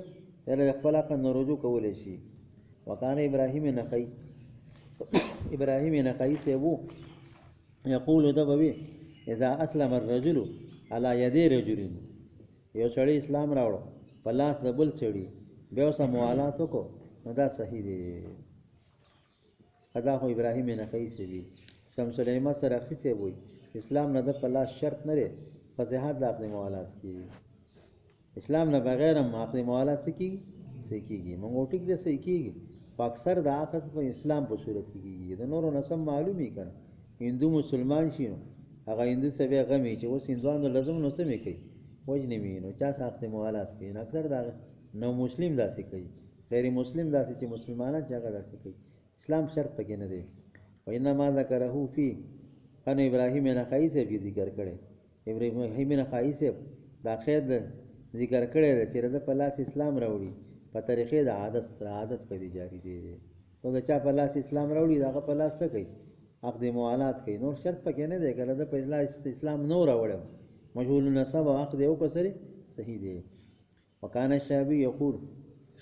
یعنی اخبلا کا نہ رجوع کولے شی. وکان ابراہیم نخعی سے وہ یقول دبوی اذا اسلم الرجل على يد رجل یو سړی اسلام راوړو پلاس د بل سړی بیا سم موالاتو کو دا صحیح دی. خدا خو ابراہیم نخعی سے بھی شمس العلماء سرخسی سے وہی اسلام نہ د پلاس شرط نہ رے فصیحت د اپنے موالات کی اسلام نہ بغیر ہم اپنے موالات سے کی گی منگو ٹک دے سے کی گی اکثر د عقد په اسلام په صورت کې کېږي. د نورو نسب معلومي کنه هندو مسلمان شي نو هغه هندو څه بیا غمي چې اوس هندوانو لازم نو څه مې کوي وجنې مې نو چا ساخت موالات کوي. اکثر دا نو مسلم داسې کوي، غیر مسلم داسې چې مسلمانان چې هغه داسې کوي. اسلام شرط پکې نه دی. و انما ذکره فی ان ابراهیم نخعی سے بھی ذکر کړي. ابراهیم نخعی سے دا قید ذکر کړي چې د په لاس اسلام راوړي په طریقې د عادت په دي جاری دی. نو دا چا په لاس اسلام راوړي دا په لاس څه کوي عقد موالات کوي. نور شرط پکې نه دی کله د په لاس اسلام نو راوړم مجهول النسب او عقد یو کسره صحیح دی. وکانه شابی یقول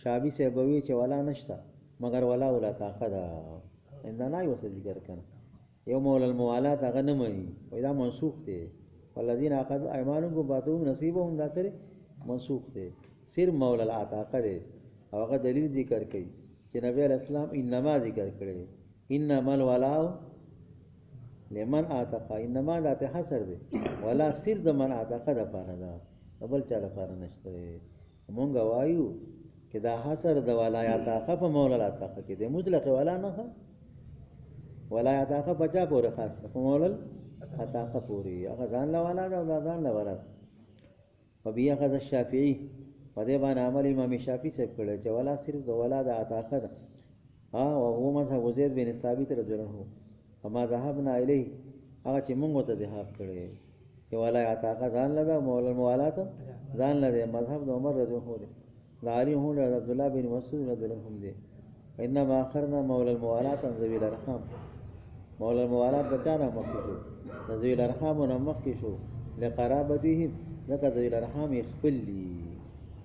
شابی سے بوي چې ولا نشتا مگر ولا ولا طاقت اندنا یو څه ذکر کنه یو مولا الموالات هغه نه مانی وای دا منسوخ دی. والذین عقدوا ایمانهم باتهم نصیبهم دا سره منسوخ دی. صرف مولا العتاقه دی او هغه دلیل ذکر کوي چې نبی علیہ السلام انما ذکر کړي انما الولاء لمن اعتق انما ذات حصر دی ولا صرف د من اعتق د پاره دا بل چا لپاره نشته. مونږ وایو چې دا حصر د ولایت عتاقه په مولا العتاقه کې دی مطلق ولا نه ولایت عتاقه بچا پورې خاص په مولا العتاقه پورې هغه ځان له ولا دا ځان له ولا. وبیا قد الشافعی په دې باندې عمل امام شافعی صاحب کړی چې ولا صرف د ولا د عتاقه ده او هو مذهب زید بن ثابت رضی الله عنه اما ذهبنا الیه هغه چې موږ ته ذهاب کړی چې ولا عتاقه ځان له مولا الموالات ځان له مذهب د عمر رضی الله عنه د علی هو د عبد الله بن مسعود رضی الله عنه دی. انما اخرنا مولا الموالات عن ذوي الارحام مولا الموالات د چا نه مخکې شو د ذوي الارحام نه مخکې شو لقرابتهم ذکر ذوي الارحام خپل دي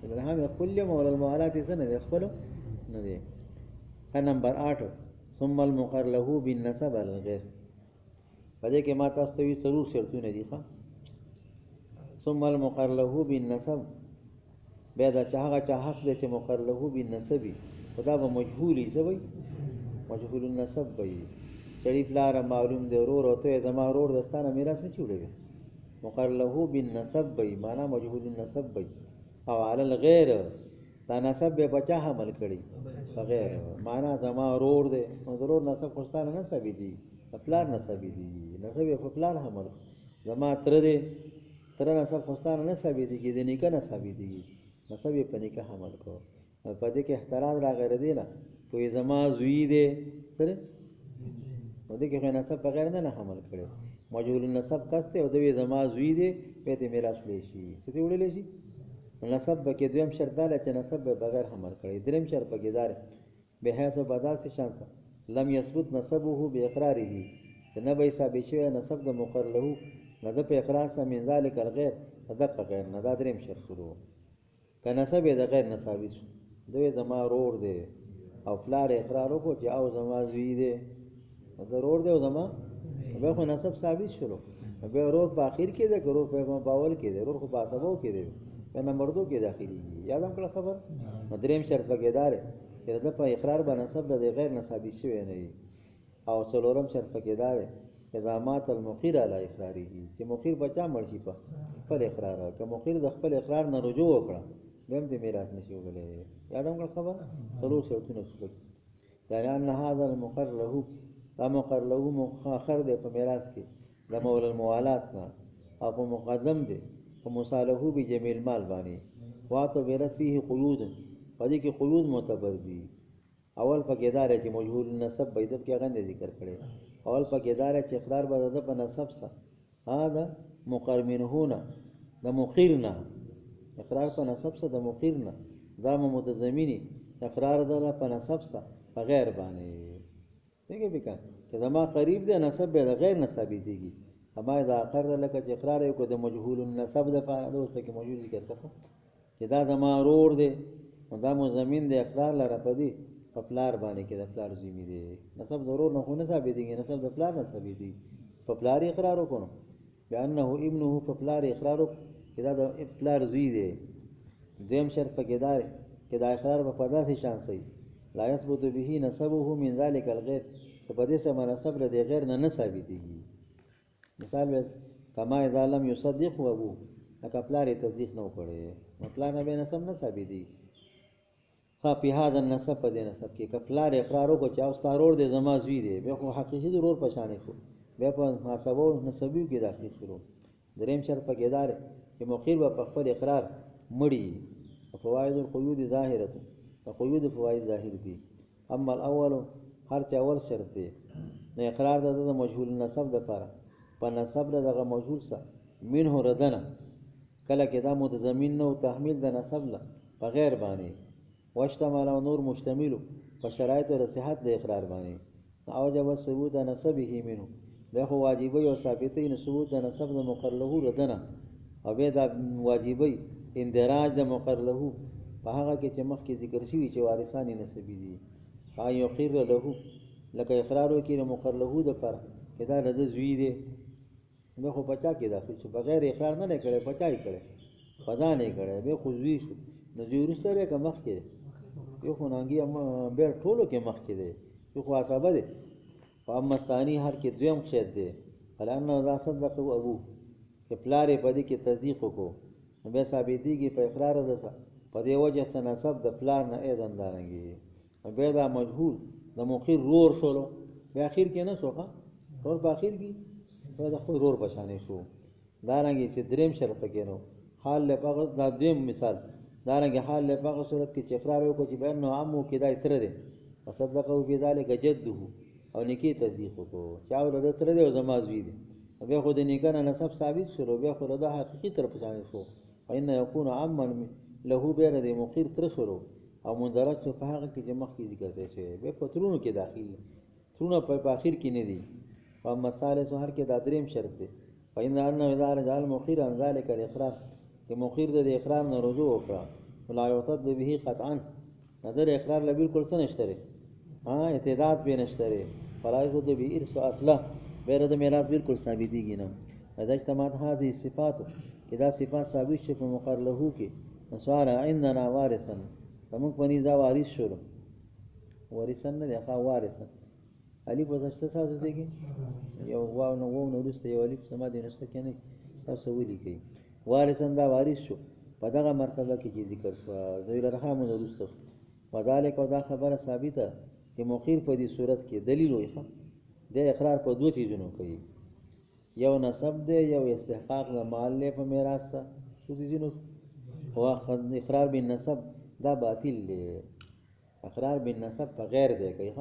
الارحام خپل مولا الموالات څه نه خپل نه دي. نمبر 8 ثم المقر له بالنسب على الغير په دې کې ما تاسو ته وی ضرور شرطونه دي ښا. ثم المقر له بالنسب بیا دا چې هغه چا حق دی چې مقر له بالنسبي خدا به مجهولي سوي مجهول النسب وي شریف لار معلوم دی ورور او ته زما ورور دستانه میراث نه چوړي مقر له بالنسب وي معنا مجهول النسب وي او علی الغیر دا نسب به بچا حمل کړي بغیر معنا زما ورور دی نو ضرور نسب خوستانه نه ثابت دي خپلار نه ثابت دي نسب په خپلار حمل زما تر دی تر نسب خوستانه نه ثابت دي د نیکه نه ثابت دي نسب په نکاح حمل کو په دې کې احتراز را غیر دی نه کوئی زما زوی دی سره په دې کې نسب په غیر نه حمل کړي مجهول النسب کسته او دوی زما زوی دی په دې میراث لشي ستې وړلې شي. نسب کې دویم شرط دا چې نسب به بغیر حمل کړي. دریم شرط پکې دار به هڅه بدل شي شانس لم يثبت نسبه باقراره نه به ثابت شوی نسب د مقر له نه د په اقرار سره من ذلك الغير دغه غیر نه دا دریم شرط شروع کنه نسب د غیر نه ثابت شو دوی زما رور دی او فلار اقرار وکړي چې او زما زوی دی ضرور دی او زما به خو نسب ثابت شلو به رور په اخر کې دی ګرو په باول کې دی رور خو په سبو کې دی په نمبر 2 کې داخلي یادم کړه خبر. دریم شرط پکې دار چې د په اقرار باندې نسب د غیر نه ثابت شوی نه او څلورم شرط پکې دار اقدامات المقیر علی اقراری چې مقیر بچا مرشي په خپل اقرار که مقیر د خپل اقرار نه رجوع وکړه دیم دې میراث نشي وګلې یادم کړه خبر. څلور شرطونه څه یعنی ان هذا المقر له دا مقر له مؤخر دی په میراث کې د مولا الموالات نه او په مقدم دی په مصالحه بجميع المال باندې واته بیرت فيه قیود پدې کې قیود معتبر دي. اول پکې دار چې مجهول النسب بيدب کې غند ذکر کړي اول پکې دار چې اقرار به د په نسب سره دا مقر منهونه د مقرنا اقرار په نسب سره د مقرنا دا متضمنی اقرار د په نسب سره بغیر باندې دیګه بکا چې زما قریب دی نسب به د غیر نسب دیږي اما اذا اقر لك چې اقرار یو کو د مجهول النسب د په اړه اوس کې موجود ذکر کړه چې دا زما رور دی دا مو زمين دی اقرار لره پدی په پلار باندې کې د پلار زمي دی نسب ضرور نه خو نه ثابت دی نسب د پلار نه ثابت دی په پلار اقرار وکړو بانه ابنه په پلار اقرار چې دا د پلار زوی دی. دیم شرط پکې دا چې دا اقرار په پدا سي شان سي لا يثبت به نسبه من ذلك الغير په دې سره نسب له غیر نه ثابت دی. مثال به کما اذا لم يصدق ابو لکه پلار تصدیق نه وکړي پلار نه به نسب نه ثابت دی خا په هذا النسب په دې نسب کې کفلار اقرارو کو چا استارور دې زما زوی دی بیا خو حقیقي ضرور پشانې شو بیا په حسابو نسبیو کې داخل شروع دریم شرط پکې دار چې مخیر په خپل اقرار مړی فواید القیود ظاهره قیود فواید ظاهر دي اما الاول هر چا اول شرط دی نه اقرار د مجهول نسب د پاره په نسب دغه مجهول سره منه ردنه کله کې دا متضمن نو تحمیل د نسب له بغیر باندې واشتمل نور مشتمل په شرایط او صحت د اقرار باندې او جب ثبوت نسبه منه له واجبي او ثابتې نه ثبوت د نسب د مقر له ردنه او به دا واجبي اندراج د مقر له په هغه کې چې مخکې ذکر شوی چې وارثان نسبی دي پای یقر له لکه اقرار وکړي مقر له د پر کدا د زوی دی نو خو پچا کې داخل شو بغیر اقرار نه کړي پچای کړي فضا نه کړي به خو زوی شو نو زوی رسته کې مخ کې یو خو نانګي به ټولو کې مخ کې دی یو خو حسابه دی اما ثانی هر کې دویم شید دی فلانه ذا صدق ابو چې پلارې په دې کې تصدیق وکړو نو به ثابتېږي په اقرار ده په دې وجه سره نسب د پلار نه اذن دارنګي به دا مجهول د مخیر رور شولو به اخر کې نه شوخه رور په اخر کې په د خو رور بشانې شو دارنګي چې دریم شرط کې نو حال له پغه دا دیم مثال دارنګي حال له پغه صورت کې چې اقرار وکړي چې بینو عمو کې دا تر دې صدقه بذلک جده او نکی تصدیق وکړو چاو له تر دې او زما زوی دي به خو د نیکنه نسب ثابت شروع به خو د حقیقي تر پښانې شو فإن يكون عما له بیر د مقیر تر شروع او مندرج په هغه کې چې مخکې ذکر دی شي به پترونو کې داخل ترونه په اخر کې نه دي او مثالث هر کې دا دریم شرط دی فإن انه اذا رجع المقیر عن ذلك الاقرار کہ مقیر د اقرار نه رجوع وکړه ولا يعتد به قطعا نظر اقرار له بالکل څه نشته ها اعتداد به نشته فلا يعتد به ارث اصله بیر د میراث بالکل ثابتېږي نه اذا اجتماعت هذه الصفات کدا صفات ثابت شي په مقر له کې نصار عندنا وارثا زمون پنی دا وارث شروع وارثن نه ښه وارثن علی په څه تاسو دیږي یو واو نو ورسته یو الف سما دي نشته کني تاسو ویلي کی وارثن دا وارث شو په دغه مرتبه کې ذکر شو ذویل رحم نو ورسته وذالک دا خبره ثابته چې مقیر په دې صورت کې دلیل وي د اقرار په دوه چیزونو کوي یو نسب دی یو استحقاق د مال له په میراث څه چیزونو هو اقرار بالنسب دا باطل دی اقرار بالنسب په غیر دی کوي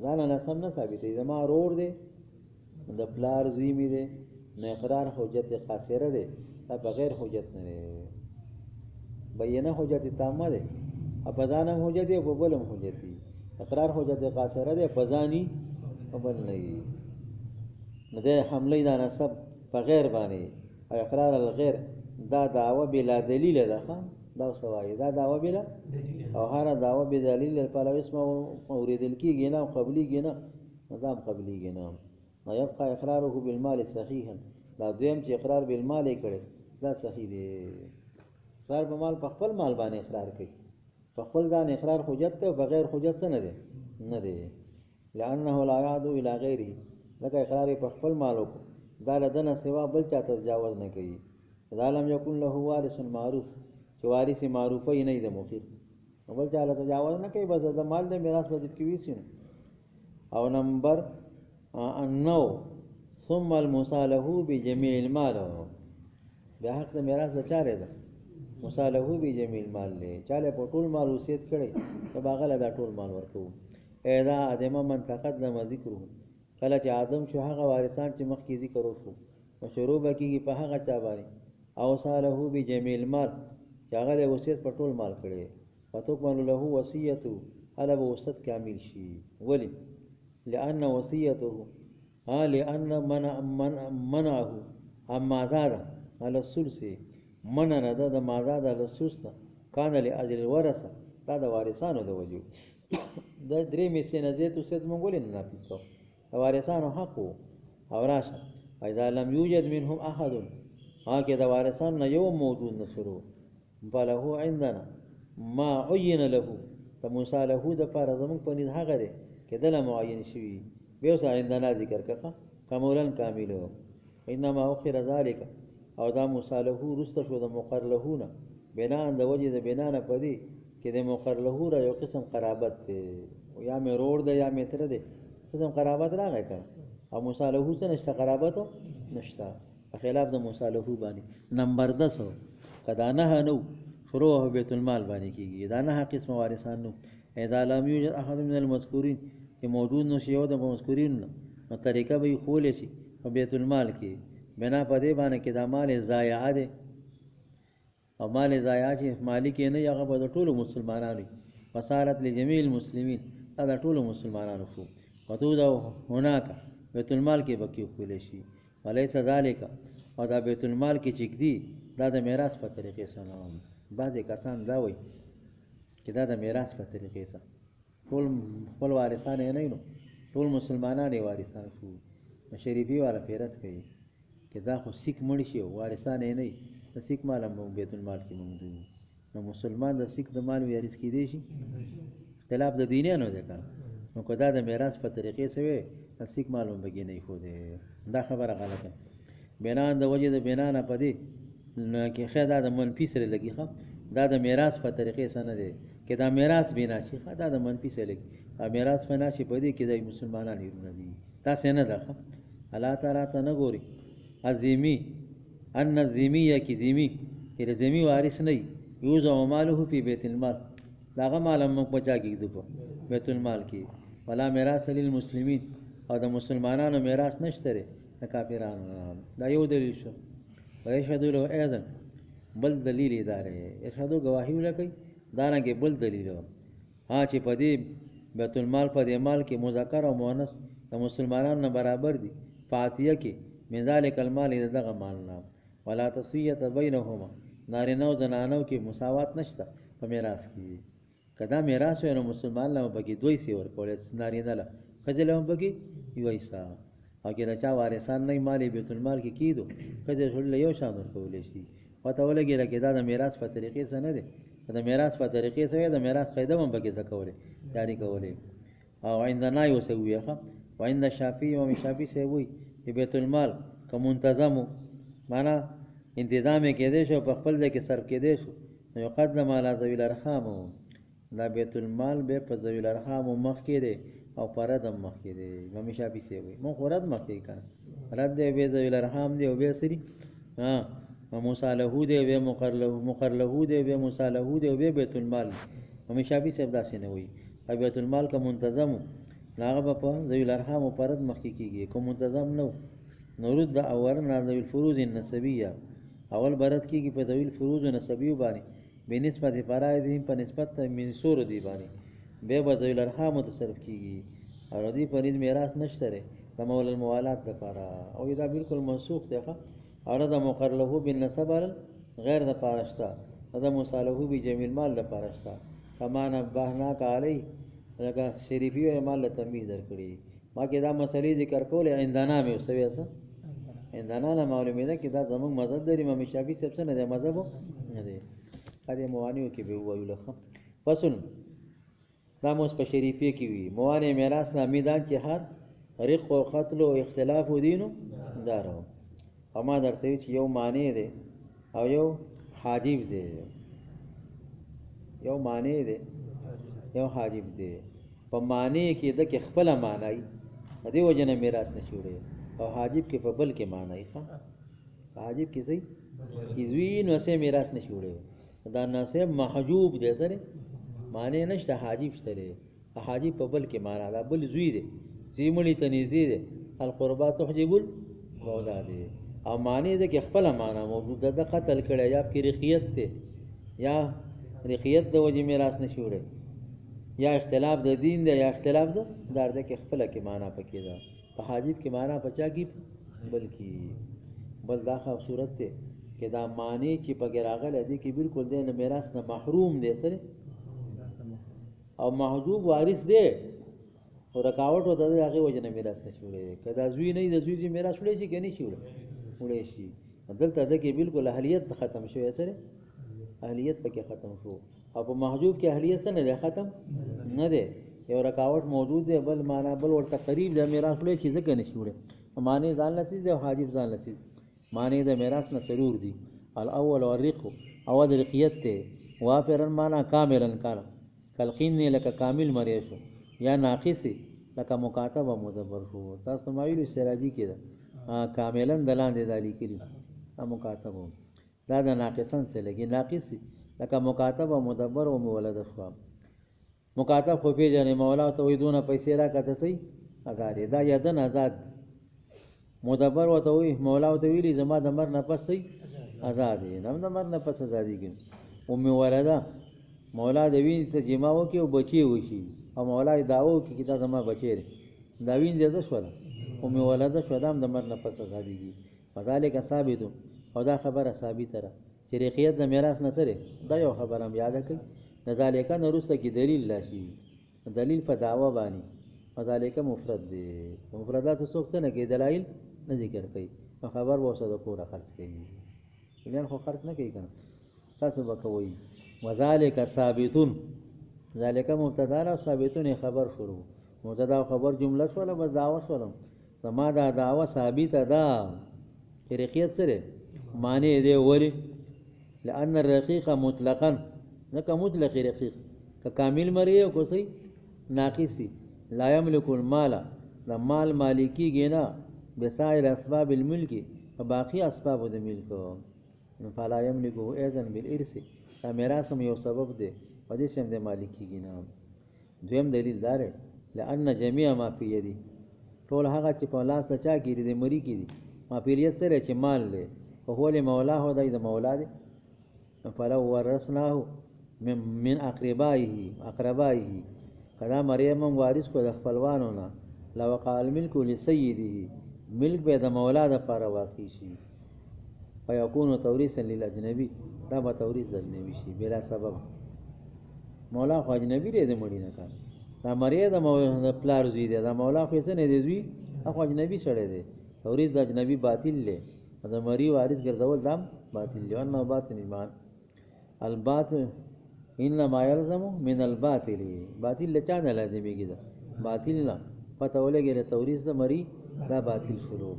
ځان نسب نه ثابت دی زما رور دی د پلار زوی می دی نه اقرار حجت قاصره دی دا بغیر حجت نه دی بینه حجت تامه دی په ځان هم حجت دی په بل هم حجت دی اقرار حجت قاصره دی په ځاني قبل نه نه ده حمله دا نسب په غیر باندې او اقرار الغیر دا دعوه بلا دلیل ده دا سوای دا دعوه بلا او هر دعوه بدلیل په اسمه اوریدل کیږي نه قبليږي نه نظام قبليږي نه ما يبقى اقراره بالمال صحيحا دا دویم چې اقرار بالمال کړي دا صحیح دی اقرار بالمال په خپل مال باندې اقرار کوي په خپل ځان اقرار حجت ته بغیر حجت نه دی نه دی لانه لا يعد الى غيره لکه اقرار په خپل مالو دا لدنه سوا بل چا تجاوز نه کوي ظالم یکون له وارث معروف چې وارث معروف نه دی مخیر بل چا تجاوز نه کوي بس د مال د میراث په کې وی سین او نمبر 9 ثم المصالحه بجميع المال به حق د میراث د چاره ده مصالحه بجميع المال له چاله په ټول مال وصیت کړي چې باغله دا ټول مال ورکو اذا ادم من تقدم ذکره کله چې اعظم شو هغه وارثان چې مخکې ذکر وشو مشروع بکیږي په هغه چا باندې او صالحو بجميع المال چې هغه له وصیت په ټول مال کړي فتقبل له وصیته هله به وصیت کامل شي ولی لان وصیته لان منعه اما زاد على الثلث منع د ما زاد على الثلث کان لاجل الورثه دا د وارثانو د وجو د درې میسنه زه تو ست مونږ ولې نه نافذ کو وارثانو حق او راشه اذا لم يوجد منهم احد هغه د وارثان نه یو موجود نشرو بله عندنا ما عين له فمصالحه د پر زمون په نظر هغه ده کله معین شوی به اوس عندنا ذکر کړه کمولن کاملو انما اخر ذلك او دا مصالحه رست شو د مقر لهونه بنا د وجه د بنا نه پدی کې چې د مقر له را یو قسم قرابت دی، یا مې رور دی یا مې تره دی، قسم قرابت راغی که او موسی له څه نشته، قرابت نشته، په خلاف د موسی له باندې. نمبر 10 که دا 9 نو شروع بیت المال باندې کېږي، دا 9 قسم وارثان نو. اذا لم یوجد احد من المذکورین، چې موجود نو شي یو د مذکورین نو طریقه به یې خولی شي په بیت المال کې، بنا په دې باندې کې دا مال ضایعه دی، او مال ضایعه چې مالک یې نه هغه به د ټولو مسلمانانو وي، فصارت لجمیع المسلمین، دا د ټولو مسلمانانو شو. وتوضع هناک بیت المال کې به کېښولی شي. ولیس ذلک، او دا بیت المال کې چې ږدي دا د میراث په طریقې سره نه. بعضې کسان دا وایي چې دا د میراث په طریقې سره، ټول خپل وارثان یې نه وي نو ټول مسلمانان یې وارثان شو. شریفي والا پیرت کوي چې دا خو سیک مړ شي وارثان یې نه وي، د سیک مال هم بیت المال کې موجود وي، نو مسلمان د سیک د مال وارث کېدی شي؟ اختلاف د دینیانو دی که نو که دا د میراث په طریقې سره وی د سیک مال هم بګې نه ایښودی، دا خبره غلطه. بنا د وجې د بنا نه په دې کې خیر دا د منفي سره لګي، ښه دا د میراث په طریقې سره نه دی، که دا میراث بنا شي ښه دا د منفي سره لګي، او میراث بنا شي په دې کې د مسلمانان ایرونه دي، داسې نه ده. ښه الله تعالی ته نه ګوري. الذمي ان الذمي یا کې ذمي چې د ذمي وارث نه وي، یوضع ماله فی بیت المال، د هغه مال هم موږ په چا کې ږدو؟ په بیت المال کې. ولا میراث للمسلمین، او د مسلمانانو میراث نشته دی د کافرانو. دا یو دلیل شو. ویشهدو له ایضا، بل دلیل یې دا دی، یشهدو ګواهي ولکوي، دارنګې بل دلیل چې په دې بیت المال په دې مال کې مذکر او مؤنث د مسلمانانو نه برابر دي، فاتیه کې من ذلک المال د دغه مال نه. ولا تسویة بینهما، نارینه او زنانو کې مساوات نشته په میراث کې. که دا میراث وی نو مسلمان له پکې 2 حصې ورکولی، نارینه له ښځې له هم پکې 1 حصه، او که د چا وارثان نه وي مال یې بیت المال کې کېدو، ښځې سړي له 1 شان ورکولی شي. پته ولګېده چې دا د میراث په طریقې سره نه دی، د میراث په طریقې سره د میراث قاعده هم پکې څه کولی، جاري کولی. او عندنا یې وسوي ښه، وعند الشافعي، امام شافعي صاحب وایي چې بیت المال که منتظم معنا انتظام یې کېدی شو، په خپل ځای کې صرف کېدی شو، نو یقدم علی ذوي الارحام، دا بیت المال به په ذوي الارحام مخکې دی او په رد هم مخکې دی. امام شافعي صاحب وایي مونږ خو رد مخکې که نه، رد دی بیا ذوي الارحام دی او بیا سري موسی له دی، بیا مقر له دی، بیا موسی له دی، او بیا بیت المال. امام شافعي صاحب داسې نه وایي. او بیت المال که منتظم نو هغه به په ذوي الارحام او په رد مخکې کېږي، که منتظم نه نو رد اولنا ذوي الفروض النسبیه، اول برد کېږي په ذوي الفروض نسبیو باندې، بنسبت فرائضهم، په نسبت منصور دی باندې، بیا به ذوي الارحام متصرف کېږي، او دې په نید میراث نشته دی د مول الموالات لپاره، او دا بالکل منسوخ دی ښه. او د مقر له بالنسب غیر د پاره شته، د موسی له بجميع المال لپاره شته. کما نبهناک علی، لکه شریفي او مال له تنبیه درکړي، ما کې دا مسلې ذکر کولې عندنا مې وسوي څه عندنا نه معلومه ده چې دا زموږ مذهب دی، امام شافعي صاحب څه نه دی مذهب نه دی، هغه موانیو کې به وایو لخوا. فصل دا موږ په شریفي کې وی موانع میراث نه میدان چې هر رق او قتل او اختلاف دینو دارو. اما درته چې یو معنی دی او یو حاجب دی، یو معنی دی یو حاجب دی. په معنی کې د کې خپل معنی دی وجنه میراث نشي وړي، او حاجب کې په بل کې معنی ښه، حاجب کې زی زوین وسه میراث نشي وړي، دا ناسب محجوب دی سره معنی نشته، حاجب شته. حاجب په بل کې معنی دا بل زوی دی، زیمړي تنیزی دی، القربات تحجب الاولاد، او معنی د کې خپل معنی موجود ده، قتل کړي یا کې رقیت ته یا رقیت د وجه میراث نشي وړي، یا اختلاف د دین دی یا اختلاف د درده کې خپل کې معنی پکې ده. په حاجب کې معنی پچا کی بلکې بل دا خو صورت ته کې دا معنی چې پکې راغله دي کې بالکل د میراث نه محروم دي سره، او محجوب وارث دی او رکاوټ وته هغه وجه نه میراث نشي وړي. کدا زوی نه د زوی میراث وړي شي کې نه شي وړي شي. دلته د کې بالکل اهلیت ختم شوی سره، اهلیت پکې ختم شو، او په محجوب کې اهلیت نه ده ختم نه ده، یو رکاوټ موجود دی، بل معنا بل ورته قریب د میراث وړي چې ځکه نشي وړي. معنی ځان لسی دی او حاجب ځان لسی. معنی د میراث نه ضرور دي. الاول والرق، اول رقیت ته وافرن مانا کاملن کانا کلقین نے لکا کامل مری شو یا ناقصی لکا مکاتب و مدبر شو تاسو مایلو سراجی کی دا کاملن دلان دے دالی کلی مکاتب و دا دا ناقصن سے لگی ناقصی لکا مکاتب و مدبر و مولد شو مکاتب خو پی جانے مولا تو وی دون پیسے را کتا سی ازاری دا یدن ازاد مدبر و تو وی مولا تو ویلی زما دا مر نپس سی ازادی نم دا مر نپس ازادی کن امی ولدہ مولا دا وین سے جماعو کی و بچی ہوشی او مولا داو کی کتا زما بچی رے دا وین زیادہ شولا امی ولدہ شودام دا مر نپس ازادی کی فذالک ثابتو او دا خبر ثابت را چریقیت دا میراث نصر دا یو خبر ہم یاد کئی نذالکا نرستا کی دلیل لاشی دلیل پا دعوی بانی نذالکا مفرد دے مفردات سوک سنہ کی دلائل نہ ذکر کئی خبر بوسا دا پورا خرچ کئی لیان خو خرچ نہ کئی کنا تاسو بکوئی وذالک ثابتون ذالکا مبتدا و ثابتون خبر شروع مبتدا و خبر جملہ شولا بس دعوی شولا سما دا دعوی ثابت دا رقیت سرے معنی دے ولی لأن الرقیق مطلقا نکا مطلق رقیق کا کامل مری ہے کوئی ناقصی لا یملک المال دا مال مالکی گینا بسائر اسباب الملکی باقی اسباب دا ملک فلا یملکو ایزن بالارث تا میراثم یو سبب دے ودیسم دے مالکی گینا دویم دلیل دار ہے لأن جميع ما فی یدی طول حقا چی پولاس چا کی دی مری کی دی ما فی ریت سر چی مال لے وہو مولا ہو دا مولا دے فلو ورثناہو من اقربائه قدا مریم وارث کو دخفلوانونا لوقع الملک لسیده ملک بے دا مولا دا پارا واقعی شی فیکون توریثا للاجنبی دا با توریث دا اجنبی شی بلا سبب مولا خو اجنبی دے دا مڑی نکا دا مریم دا پلار زوی دے دا مولا خیسن دے زوی اخو اجنبی سڑے دے توریث دا اجنبی باطل لے دا مری وارث گردول دام باطل لے ورنہ باطل ایمان الباطل انما یلزم من الباطل باطل لچانا لازمی گی دا باطل نا پتہ ہو لگے توریث دا مری دا باطل شروع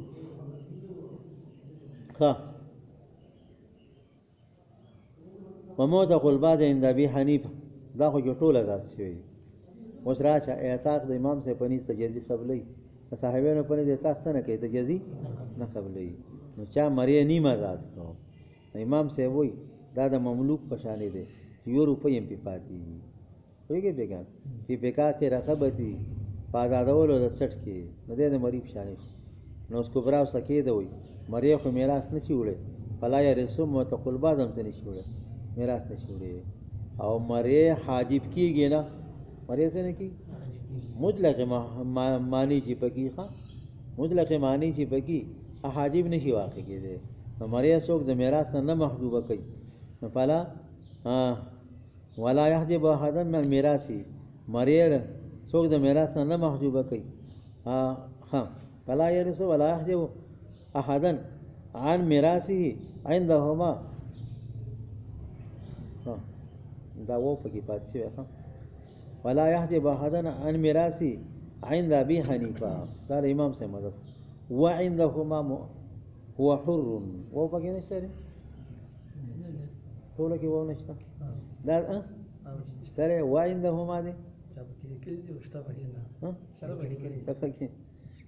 خواہ وموتق الباز عند ابی حنیفہ دا خو جو طول ازاد شوئی اس راچا اعتاق دا امام سے پنیز تجزی قبلی صاحبینو پنیز اعتاق سنہ کہ تجزی نہ قبلی نو چا مری نیم ازاد کو امام سے وہی دا دا مملوک پشانے دے یو روپیم پی پاتی ہوئی گئی بیگان پی پکا کے رقبتی پازادولو دا چٹ کے ندے دا مریب شانش نو اس کو براو سکے دا ہوئی مریخ و میراس نچی اڑے فلا یا رسوم و تقلباد ہم سے نچی اڑے میراس نچی اڑے او مریخ حاجب کی گی نا مریخ سے نکی مطلق معنی چی پکی خواہ مطلق معنی چی پکی حاجب نشی واقع کی دے مریخ سوک دا میراس نا محجوبہ کئی فلا ولا يحجب احدا من میراثی مریر سوک دا میراث نہ محجوبہ کئی ہاں فلا یرث ولا يحجب احدا عن میراثه عندهما دا وہ پکی بات سے ولا يحجب احدا عن میراثی عند ابی حنیفہ دا امام سے مذہب وعندهما هو حر وہ پکی نشترے طولہ کی وہ نشتا دا سرے وعندهما دے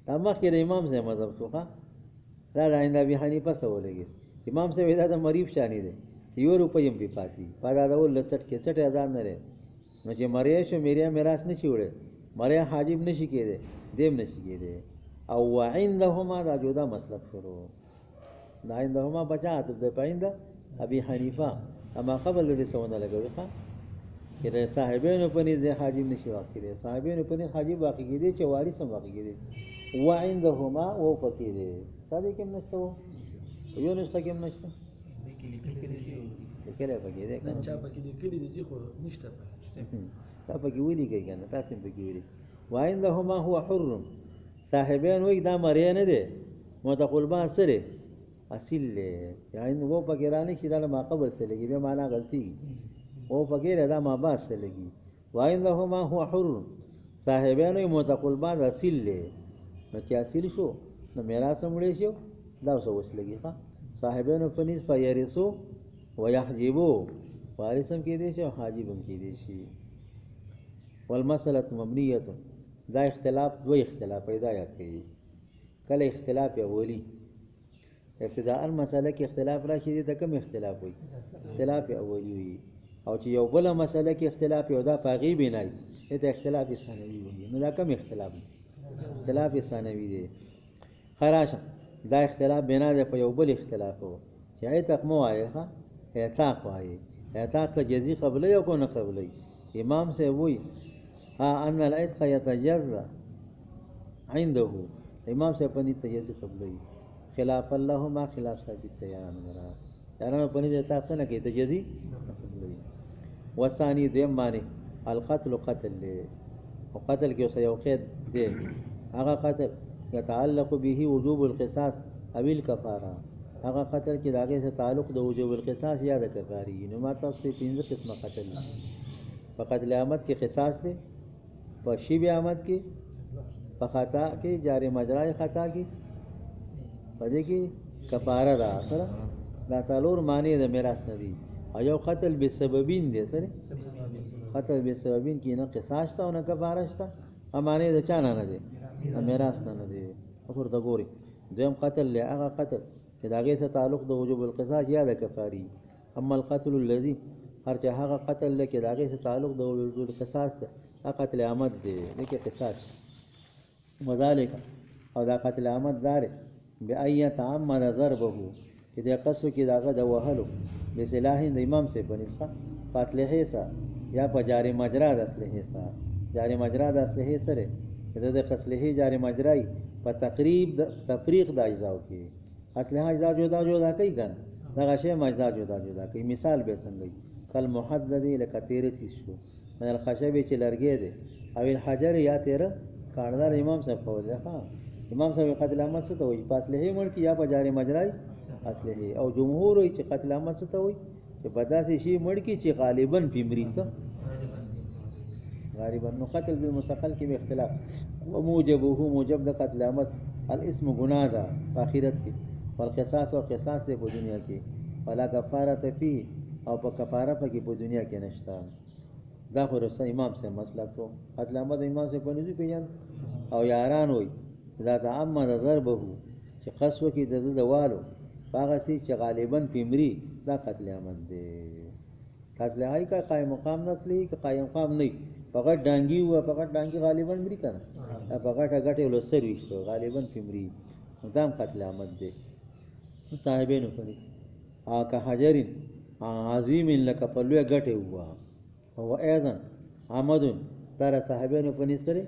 تمام کے امام سے مذہب تو خواہ دا عند ابی حنیفہ سو لگے امام سے ویدہ دا مریب شانی دے یو روپیم بھی پاتی پادا دا وہ لسٹ کے سٹ ازاد نہ رہے نو چے مریشو میریا میراس نشی اڑے مریا حاجب نشی کے دے دیم نشی کے دے او وعندهما دا جودا مسلک شروع دا عندهما بچا عطب دے پائندہ ابی حنیفہ اما قبل دے سونا لگا ویخا کہ صاحبین پنیز دے حاجب نشی واقعی دے صاحبین پنیز حاجب واقعی کی دے چے وارث ہم واقعی کی دے وعندهما وہ پکی دے سادے کم نشتا وہ یو نشتا کم نشتا کلے پکی دے نچا پکی دے کلی دے جی خور نشتا تا پکی ویلی گئی کنا تاسم پکی ویلی وعندهما هو حر صاحبین وی دا مریا نہ دے متقلبان سرے اصل لے یعنی وہ پکیرانی شدہ ما قبل سے لگی بے معنی غلطی وہ پکیر دا ما بعد سے لگی وعندهما هو حر صاحبین وی متقلبان اصل لے نو چی اصل شو نو میراث مڑے شو دا سو وس لگی خواہ صاحبین فنیس فیرسو ویحجبو وارث هم کېدی شي او حاجب هم کېدی شي. والمسألة مبنیة، دا اختلاف دو اختلاف پیدا یاد کړي. کله اختلاف اولی ابتداء مسئله کې اختلاف راشي دي ته کوم اختلاف وي؟ اختلاف اولی وي. او چې یو بل مسئله کې اختلاف یو دا پاغي بنای ته اختلاف ثانوي وي. نو دا کوم اختلاف؟ اختلاف ثانوي دی. خراشه دا اختلاف بنا ده په یو بل اختلاف وو چې ایتاق مو وایي ها ایتاق وایي. ایتاق ته جزي قبله یو کو نه قبله. امام سے وی ها ان الایتق یتجزا عنده، امام سے پنی تجزي قبله خلاف الله ما خلاف ثابت تیار مرا یارانو پنی دیتا څنګه کې تجزي قبله. والثاني دیم معنی القتل قتل له، او قتل کې اوس یو قید دی، هغه قتل يتعلق به وجوب القصاص او الكفاره، هغه قتل کې داغه سره تعلق د وجوب القصاص یا د کفاری. نو ما تاسو ته پنځه قسمه قتل دي. په قتل عامد کې قصاص دی، په شیب عامد کې، په خطا کې جاری مجرای خطا کې، په دې کې کفاره ده. سره دا څلور معنی د میراث نه دي. او یو قتل بسببین دی، سره قتل بسببین کې نه قصاص ته او نه کفاره شته، امانه د چا نه دی؟ میراث نه دی. اوس ورته ګوري دویم قتل له هغه قتل چې د هغې سره تعلق د وجوب القصاص یا د کفاري. اما القتل الذي هر چې هغه قتل له کې د هغې سره تعلق د وجوب القصاص ده، هغه قتل عامد دی، دې کې قصاص. وذلک او دا قتل عامد دار بأن يتعمد ضربه، چې د قصو کې داغه د وهلو بسلاح د امام سے بنسخه فاصله سره یا په جاری مجرا د اصله سره، جاری مجرا د اصله سره د قصله جاری مجرای په تقریب د تفریق د اجزاء کې اصله اجزاء جدا جدا کوي کنه، دغه شی مجزا جدا جدا کوي. مثال به څنګه کل محدد لکه تیرې سیس شو من الخشب چې لرګي دی او الحجر یا تیره کاردار امام صاحب په وجه. ها امام صاحب قتل عامد څه ته وایي؟ فاصله مړ کی یا په جاری مجرای اصله. او جمهور وایي چې قتل عامد څه ته وایي؟ چې په داسې شی مړ کی چې غالبا پیمری څه غالبا. نو قتل بالمستقل کې به اختلاف. وموجبه موجب د قتل عامد الاسم گناہ ده په آخرت کې، والقصاص او قصاص دی په دنیا کې، ولا کفاره فيه او په کفاره پکې په دنیا کې نشته. دا خو رسول امام سے مسلک کو قتل عامد امام سے پنځه پیجن. او یاران وای دا تعمد ضربه چې قصو کې د دوالو هغه سي چې غالبا پیمری، دا قتل عامد دی. قتل هاي کا قائم مقام نسلی که قائم مقام نه، فقط ډانګي و فقط ډانګي غالبا مری کنه، فقط غټه ولسر وشته غالبا پیمری، دام قتل عامد دی. صاحبینو کړي که حجرین عظیم لک پلوه غټه هوا او اذن عمدن تر صاحبینو په نسره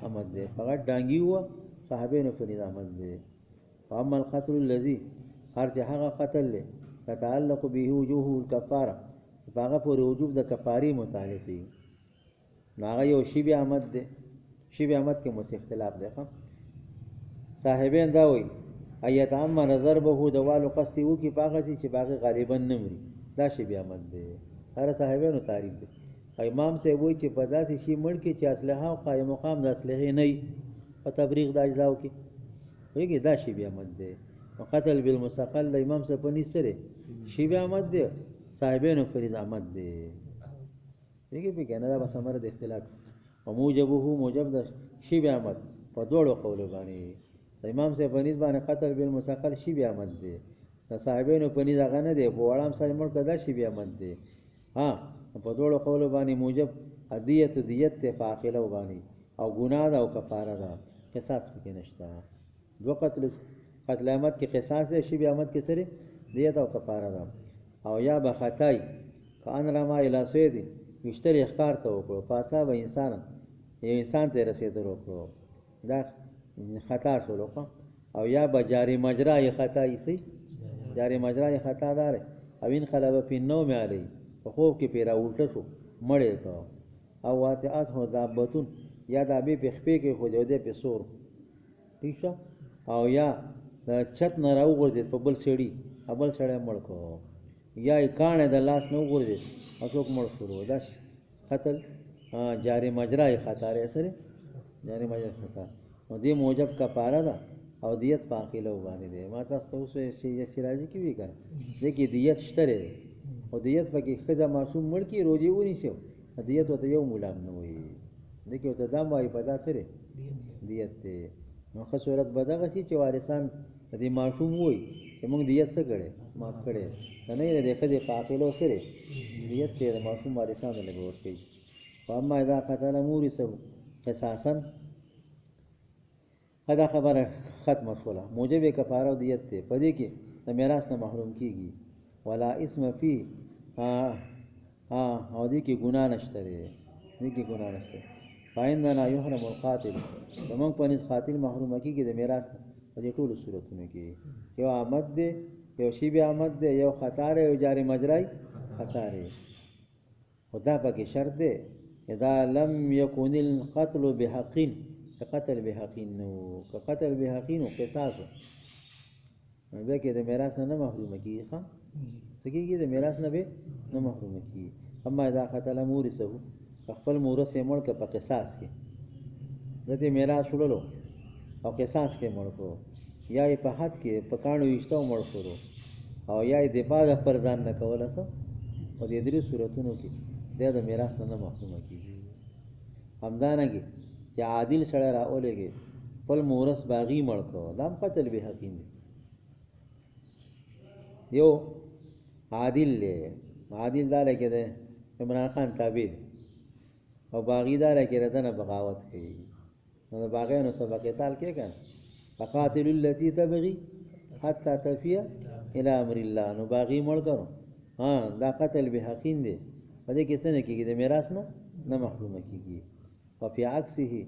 عمد دی، فقط ډانګي هوا صاحبینو په نسره عمد دی. اما القتل الذي هر چې هغه قتل له تعلق به وجوه الكفاره، هغه پر وجوب د کفاری متعلق دی، هغه یو شیب عامد دی. شیب عامد کې مو اختلاف دی. صاحبین دا وایي ایت عامه نظر به دوالو قصدی و کی پاغه چې باغ غالبا نه مري، دا شی بیا مند دی. هر صاحبانو تعریف دی. امام سے وایي چې په داسې شی مړ کې چې اصله او قائم مقام د اصله نه په تبریغ د اجزاو کې ویږي، دا شی بیا مند دی. قتل بالمستقل د امام سے پنځ سره شی بیا مند دی، صاحبانو فرض احمد دی. ویږي په کنه دا بس امر د اختلاف. وموجبه موجب د شی بیا مند په دوړو قول باندې امام سے پنځ باندې قتل بالمستقل شی بیا مند دی، صاحبانو پنځ هغه نه دی، په وړام سره مړ کدا شی بیا مند دی. ها په دوړو قول باندې موجب ادیت دیت ته فاقله باندې او ګناه ده او کفاره ده، قصاص پکې نشته. دو قتل عامد کې قصاص دی، شی بیا مند کې سره دیت او کفاره ده. او یا به خطای کان رما الی سید مشتری اخکار ته وکړو پاسا به انسان یو انسان ته رسیدل وکړو، دا خطا شروع. او یا به جاری مجرای خطا ایسی، جاری مجرای خطا دار او انقلب فی النوم علی، په خوب کې پیرا الټه شو مړې کو. او واقعات هو دابتون یا دابې په خپې کې خو دې په سور ٹھیک شو. او یا چت نه راو ورځي په بل سړی ابل سړی مړ کو، یا کانه د لاس نو ورځي اسوک مړ شروع. دا قتل جاری مجرای خطا لري سره، جاری مجرای خطا او دې موجب کفاره ده او دیت فاقله باندې ده. ما تاسو اوس شي راځي کی وی کړه دغه دیت شته او دیت پکې ښځه معصوم مړ کړي روزې ونیسي دیت ورته یو ملام نه وایي دکې ورته دا وایي په دا سره دیت دی نو ښه صورت به دغه شي چې وارثان د دې معصوم وایي چې موږ دیت څه کړی معاف کړی که نه یې د ښځې په عاقلو سره دیت دی د معصوم وارثانو لږ ورکوي واما اذا قتل مورثه قصاصا دا خبره ختمه شوله موجب کفاره او دیت دی په دې کې د میراث نه محروم کیږي ولا اسم فی او دې کې ګناه نشته دی دې کې ګناه نشته فإننا يحرم القاتل زمونږ په نس قاتل محرومه کیږي د میراث په دې ټولو صورتونو کې یو عمد دی یو شیب عمد دی یو خطا دی یو جاری مجرای خطا دی خدا پکې شرط دی اذا لم يكن القتل بحقین قتل بحقین نو که قتل بحقین او قصاص بیا کې د میراث نه محرومه کیږي ښه څه کېږي د میراث نه به نه محرومه کیږي اما اذا قتل مورثه خپل مورث یې مړ که په قصاص کې دته میراث وړلو او قصاص کې مړ کړو یا یې په حد کې په کاڼو ویشتو مړ کړو او یا یې دفاع د خپل ځان نه کوله څه په دې درې صورتونو کې د میراث نه محرومه کیږي همدارنګه چې عادل سره راولېږي خپل مورث باغی مړ کړو دا هم قتل به حقین دی یو عادل دی عادل دا لکه د عمران خان تابع دی او باغی دا لکه ردنه بغاوت کوي نو د باغیانو سبا قتال کې کنه فقاتل التي تبغي حتى تفيا الى امر الله نو باغی مړ کړو دا قتل به حقین دی په دې کې څه نه کېږي د میراث نه محرومه کېږي وفي عکسه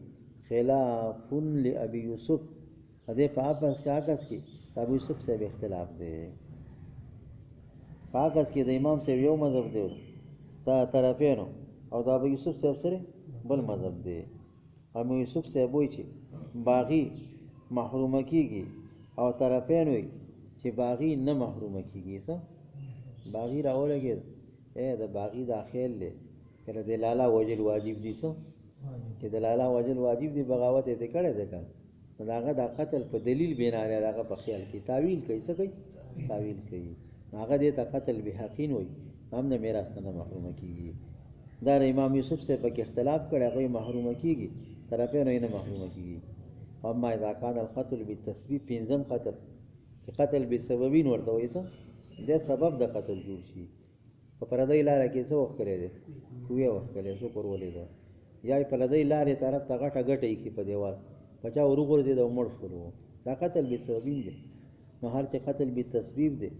خلاف لابي يوسف دې په آپس کې عکس کې ابو یوسف سے اختلاف دی عکس کې د امام سے یو مذهب دی طرفینو او د ابو یوسف سے سره بل مذهب دی ابو یوسف سے وایي چې باغی محرومه کیږي او طرفین وایي چې باغی نه محرومه کیږي څه باغی راولګي د باغی داخل له کله د لالا وجل واجب دي څه چې د لالا وجل واجب دي بغاوت دې کړه ده کنه داغه د قتل په دلیل بنا لري داغه په خیال کې تعویل کوي څه کوي تعویل کوي هغه دې ته قتل به حقین وایي هم نه میراث نه محرومه کیږي دا امام یوسف سے په اختلاف کړي هغه محرومه کیږي طرفین نه محرومه کیږي اما اذا كان القتل بالتسبيب پنځم قتل چې قتل بسببین ورته وایي څه د سبب د قتل جوړ شي په پردې لاره کې څه وخت کړی دی کوی وخت کړی شو پرولې ده یا په پردې لارې طرف ته غټه غټه کی په دیوال بچا ورغور دي د عمر شروع دا قتل بسببین دی نو هر چې قتل بالتسبيب دی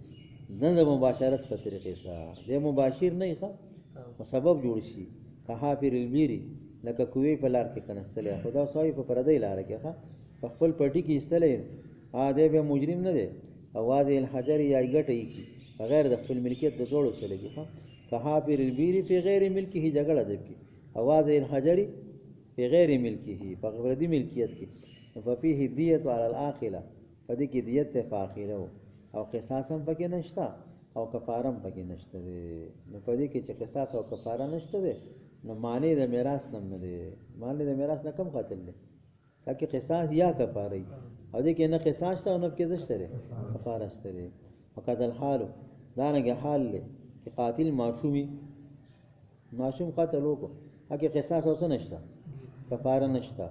نه د مباشرت په طریقې سره د مباشر نه ښه سبب جوړ شي که حافر البيري لکه کوی په لار کې کنستلې خدا سوی په پردې لار کې ښه په خپل پټي کې استلې دې به مجرم نه دی اواز الحجر یا غټي کی بغیر د خپل ملکیت د ټولو سره لګي ها که حافر البيري په غیر ملکه جګړه دی کی اواز الحجر په غیر ملکه په غردي ملکیت کې ففيه دیت علی العاقله پدې کې دیت ته فاقیله او قصاص هم پکې نشته او کفاره هم پکې نشته نو پدې کې چې قصاص او کفاره نشته ده نو معنی د میراث نه دی معنی د میراث نه کم قاتل دی تاکي قصاص یا کفاره او دې کې نه قصاص ته نه کې زشته ده کفاره شته ده فقط الحال دا نه حال له چې قاتل معصوم قتل وکړي هغه قصاص او څه نشته کفاره نشته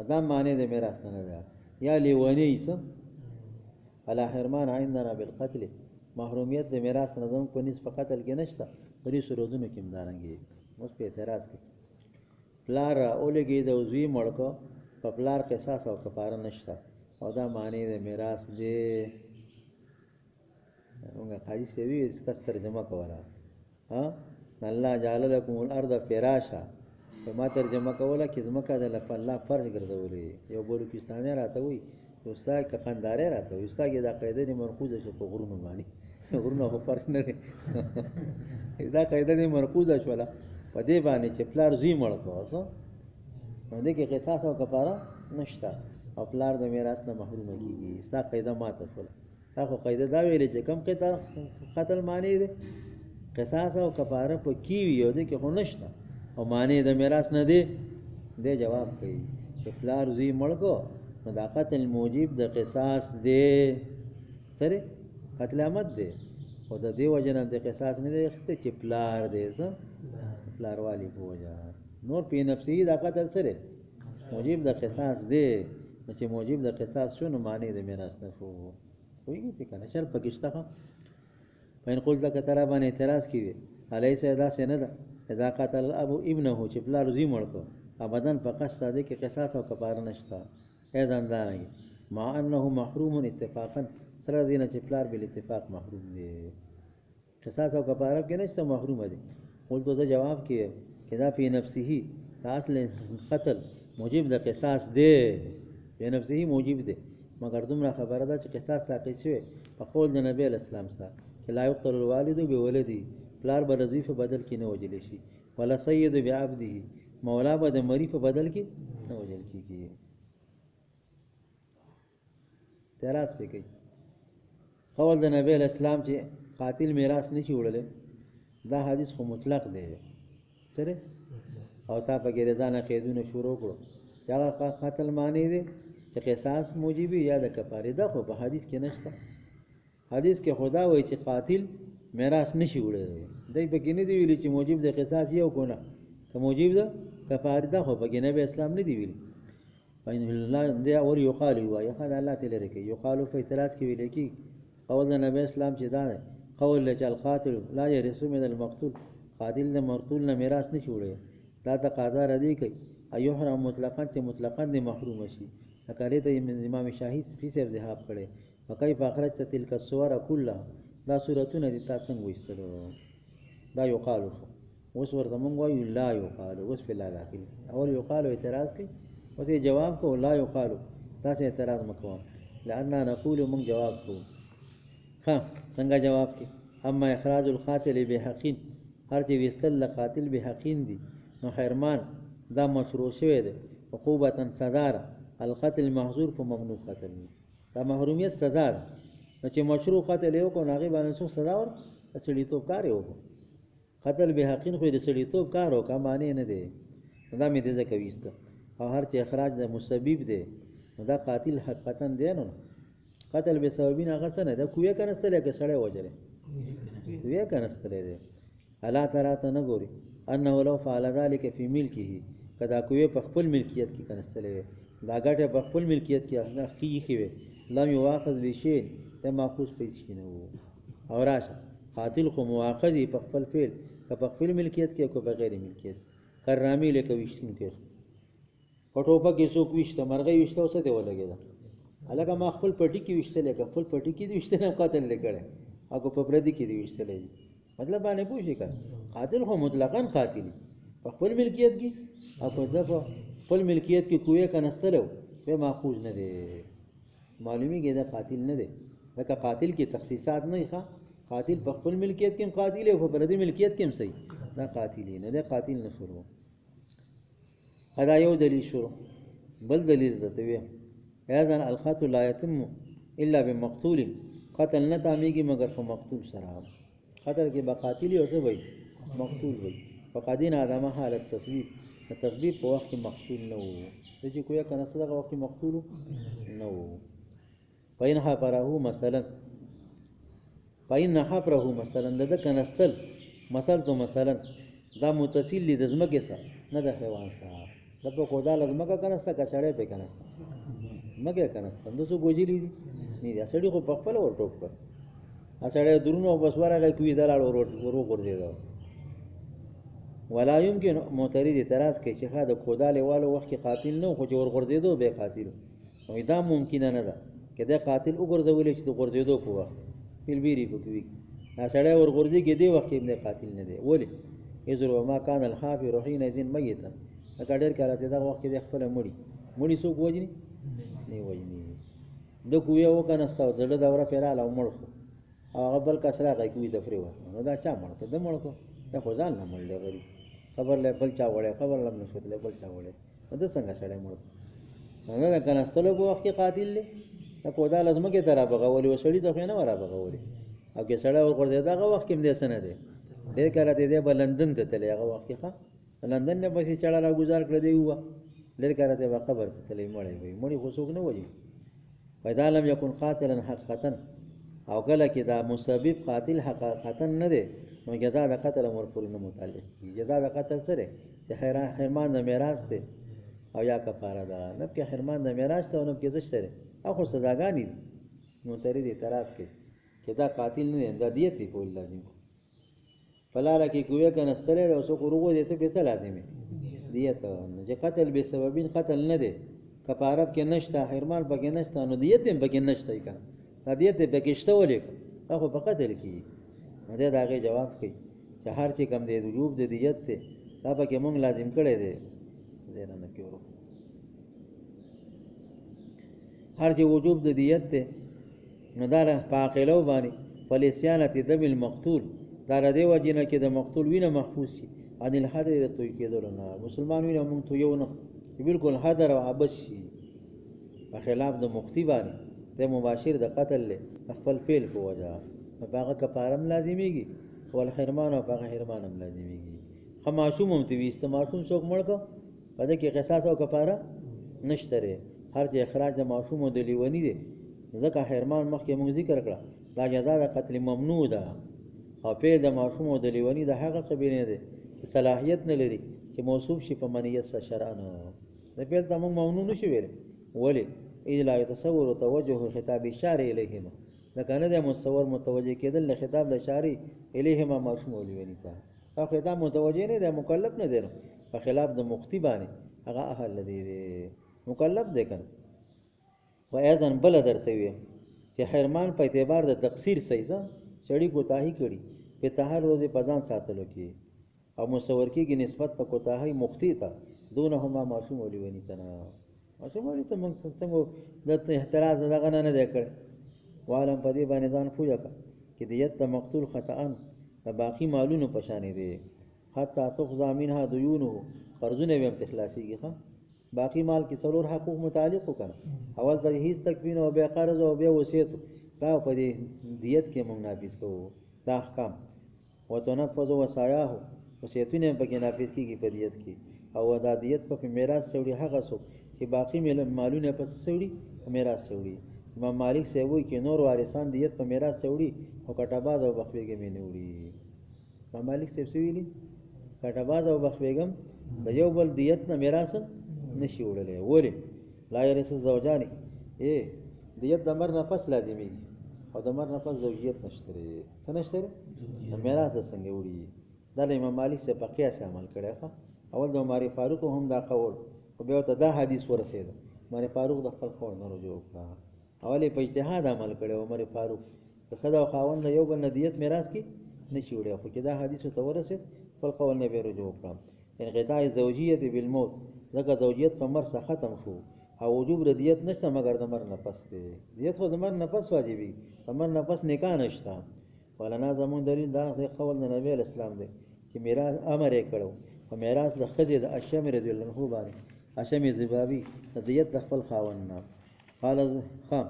دا معنی د میراث نه ده یا لیونی څه الا حرمان عندنا بالقتل محرومیت د میراث نظم کو نسبت قتل کې نشته په دې صورتونو کې مدارنګي اوس په اعتراض کې پلار اولګي د وزوی مړکو په پلار قصاص او کفاره نشته او دا معنی د میراث دی موږ قاضي سوي اس کا ترجمه کوله ها الله جعل لكم الارض فراشا ما ترجمه کوله چې زمکه د الله فرض ګرځولې یو بلوچستاني راته وي استاد کقندارې راته وي استاد دا قاعده دې مرکوزه شو په غرونو باندې غرونو خو فرض نه دي دا قاعده دې مرکوزه شوله په دې باندې چې پلار زوی مړ کوو نو دې کې قصاص او کفاره نشته او پلار د میراث نه محروم کیږي ستا قاعده ماته شوله تا خو قاعده دا ویلې چې کم قتل معنی دی قصاص او کفاره په کی وي او دې کې خو نشته او معنی د میراث نه دی دې جواب کوي چې پلار زوی مړ کو نو دا قتل موجب د قصاص دی سره قتل عمد دی خو د دې وجه نه د قصاص نه دی اخیستی چې پلار دی څه پلاروالی په وجه نور په نفسي دا قتل څه دی موجب د قصاص دی نو چې موجب د قصاص شو نو معنی د میراث نه شو پوهېږي پې که نه شرط پکې شته ښه فإن قلت که ترا باندې اعتراض کیږي الیس داسې نه ده اذا قتل الاب ابنه چې پلار زوی مړ کړ ابدا په قصد دی کې قصاص او کفاره نشته ایضا دارنګې مع انه محروم اتفاقا سره دی نه چې پلار بالاتفاق محروم دی قصاص او کفاره کې نشته محروم دی قلت زه جواب کې کہ دا فی نفسه اصل قتل موجب د قصاص دی فی نفسه موجب دی مگر دومره خبره ده چې قصاص ساقط شوی په قول د نبی علیه السلام سره کہ لا یقتل الوالد بولده پلار به د زوی په بدل کې نه وجلی شي ولا سید بعبده مولا به د مری په بدل کې نه وجل کېږي اعتراض پې کوي قول د نبی علیه السلام چې قاتل میراث نشي وړلی دا حدیث خو مطلق دی څه دی او تا پکې د ځانه قیدونه شروع کړو چې هغه قتل معنی دی چې قصاص موجبي یا د کفارې دا خو په حدیث کې نشته حدیث کې خدا وایي چې قاتل میراث نشي وړلی دی پکې نه دی ویلي چې موجب د قصاص یو کو نه که موجب د کفارې دا خو پکې نبی اسلام نه دی ویلي الله دی اور یقال هو یا خدای الله تعالی لري کې یقال په اعتراض کې ویل کې قول د نبی اسلام چې دا دی قول چې القاتل لا يرث من المقتول قاتل د مقتول نه میراث نشي وړلی دا تقاضا ردی کوي ایحرم مطلقاً چې مطلقاً د محروم شي اکاله ته امام شاهي فی صاحب ذهاب کړي وکيف اخرجت تلك الصور كلها دا صورتونه دي تاسو څنګه وستلو دا یقال اوس ورته مونږ وایو لا یقال اوس په لا داخل اول یقال اعتراض کوي او ته جواب کو لا یقال تاسو اعتراض مکوم لأن نقول مونږ جواب کوو ها څنګه جواب کوي اما اخراج القاتل بحقین هر چې وستل قاتل بحقین دي نو حرمان دا مشروع شوی دی عقوبتا سزا القتل محظور په ممنوع قتل دا محرومیت سزا ده نو چې مشروع قتل یو کو هغې باندې څوک سزا ور د سړیتوب کار یې وکړو قتل بحقین خو د سړیتوب کار وکړه معنی نه دی دا مې دې ځکه ویسته او هر چې اخراج د مسبب دی نو دا قاتل حقیقتا دی نو قتل به سببین هغه څه نه ده کویه کنستلی که سړی وجلی کویه کنستلی دی الله تعالی ته نه ګوري انه لو فعل ذلك في ملكه کدا کوی په خپل ملکیت کې کنستلې دا ګټه په خپل ملکیت کې حقیقي وي لم یواخذ بشیء ته ماخوذ پیسې نه وو او راشه قاتل خو مواخذي په خپل فعل که په خپل ملکیت کې کو په غیر ملکیت کرامي لیکو وشتون کې پټو په کې څوک وشته مرغې وشته اوسه دی ولګیدا الګا ما خپل پټي کې وشته لیکه خپل پټي کې دی وشته نه قاتل لیکړه او په پردي کې دی وشته لې مطلب باندې پوښی کړه قاتل خو مطلقاً قاتل په خپل ملکیت کې او په دغه خپل ملکیت کې کوی کنستلو به ماخوذ نه دی معلومی کې دا قاتل نه دی دا قاتل کې تخصیصات نه ښه قاتل په خپل ملکیت کې قاتل او په پردي ملکیت کې هم صحیح دا قاتل نه دی قاتل نه شروع دا یو دلیل شروع بل دلیل دته وی اذا القتل لا يتم الا بمقتول قتل نه تامیږي مگر په مقتول سره قتل کې بقاتل او څه وي مقتول وي فقدین ادم حالت تصویب تصویب په وخت مقتول نه وو چې کوی کنه صدقه وخت مقتول نه وو پاین حفره مثلا د کنستل مثلا دا متصل د زمکه سره نه د حیوان سره د په کودا لزمکه کنسته کچړې په کنسته مګه کنسته د څو ګوجلی دي نه دا سړی خو په خپل ور ټوپ کړ اسړې درونو بس ورغه کوي دلاړ ورو ګرځي دا ولا يمكن معترض اعتراض کوي چې خا د کوداله والو وخت قاتل نه خو جوړ ګرځیدو به قاتل نو دا ممکن نه ده چې د قاتل وګرځول چې د ګرځیدو په وخت فل بیری کوي اسړې ور ګرځي کې دی وخت کې قاتل نه دی ولی اذر وما كان الحافظ حين ذن ميتا دا ډېر کاله دا وخت کې خپل مړی سو وجني نه وجني د کوی او کناستاو د دوره پیراله مړ هغه بل کسره کوي د فریو نو دا چا مړ ته د مړ کو دا خو ځان نه مړ دی غری خبر له بل چا وړه خبر لم نشو له بل چا وړه د څنګه سره مړ نه نه کناستلو په وخت کې قاتل له کو دا لازم کې تر بغولي وسړي ته نه ورا بغولي او کې سره ور ور دی دا وخت کې دې سن دی ډېر کله دې په لندن ته تللی هغه وخت ښه لندن نه بسې چړه را گزار کړ دی هوا ډېر کله دې خبر تللی مړی وي مړی خو څوک نه وایي پیدا لم یکن قاتلا حقیقتا او کله کې دا مسبب قاتل حقیقتا نه دی نو جزا د قتل امر پورې نه متعلق کی. جزا د قتل سره چې حرمان د میراث دی او یا کفاره ده، نه کې حرمان د میراث ته نو کې زشت لري او خو سزاګانی دي. نو ترې دې اعتراض کوي چې دا قاتل نه دی، دا دیت دی کول لازم. فلاله کې کوی کنه ستله او سو قروغو دې ته به لازمي دیت. چې قتل به سببین قتل نه دی، کفاره کې نشته، حرمان پکې نشته، نو دیت هم پکې نشته کنه. دا دیت پکې شته ولې هغه په قتل کې. نو دا هغه جواب کوي چې هر چې کم دی وجوب د دیت ته دا پکې مونږ لازم کړی دی زینا نه کیورو. هر چې وجوب د دیت ته نو دا پاقلو باندې فلیسیانت دم المقتول دا ردی وجنه کې د مقتول وینه محفوظ شي ان الحدر توي کېدل نه مسلمان وینه مونږ ته یو نه بالکل حدر او عبس شي په خلاف د مختی باندې د مباشر د قتل له خپل فعل په وجه هغه کفاره لازميږي او الحرمان او هغه حرمان هم لازميږي. خماشوم هم توي استماسوم څوک مړکو پدې کې قصاص او کفاره نشته. هر چې اخراج د معصوم او د لیونی دی ځکه حرمان مخکې موږ ذکر کړه لا جزا د قتل ممنوع ده او په د معصوم او د لیونی د هغه قبیله دی چې صلاحیت نه لري چې موصوف شي په منیت سره شرعن د په ته موږ ممنوع نشو ویل ولی اذا لا يتصور توجه خطاب الشارع الیهما لکه نه د متصور متوجه کېدل له خطاب د شارع الیهما معصوم او لیونی ته او خطاب متوجه نه دی مکلف نه دی په خلاف د مختی باندې هغه اهل دی مکلف دی کنه. و اذن بل درته وي چې حرمان په اعتبار د تقصیر صحیح سړی کوتاهی کړي په تهر روزه پدان ساتلو کې او مصور کې نسبت په کوتاهی مختی ته دونهما معصوم ولي ونی تنا معصوم ولي ته موږ څنګه د احتراز دغه نه دی کړ. وعلم په دې باندې ځان پوهه کړه چې دیت د مقتول خطأن د باقی مالونو پشانې دي حتی تخذا منها ديونه قرضونه به اخلاصيږي. باقی مال کې څلور حقوق متعلق وکړه اول ته هیڅ تکوین او بیا قرض او بیا وصیت دا په دې دیت کې موږ نافذ کوو دا احکام وتنفذ وصاياه وصیتونه په کې نافذ کیږي په دیت کې او دا دیت په میراث څوړي هغه څوک چې باقی مالونه په څوړي میراث څوړي. امام مالک سے وایي چې نور وارثان دیت په میراث څوړي او کټاباز او بخویګم نه وړي. امام مالک سے ویلي کټاباز او بخویګم د یو بل دیت نه میراث نشي وړلې ولی لا يرث الزوجان دیت د مر نفس لازمي او د مر نفس زوجیت نشته څه نشته د میراث څنګه وړي. دا د امام مالک سے په قیاس عمل کړی ښه. اول د عمر فاروق هم دا قول او بیا ته دا حدیث ورسېده عمر فاروق د خپل قول نه رجوع کړه. اولی په اجتهاد عمل کړی عمر فاروق د خدا او خاوند یو بل نه دیت میراث کې نشي وړي خو چې دا حدیث ته ورسېد خپل قول نه به رجوع کړه. انقطاع زوجیت بالموت ځکه زوجیت په مر څخه ختم شو او وجوب د دیت نشته مگر د مر نفس دی. دیت خو د مر نفس واجبي د مر نفس نکاح نشته. ولنا زمون دلیل دا د قول د نبی اسلام دی چې میراث امر یې کړو او میراث د خځې د اشم رضی الله عنه باندې اشم زبابي د دیت خپل خاوند نه قال خام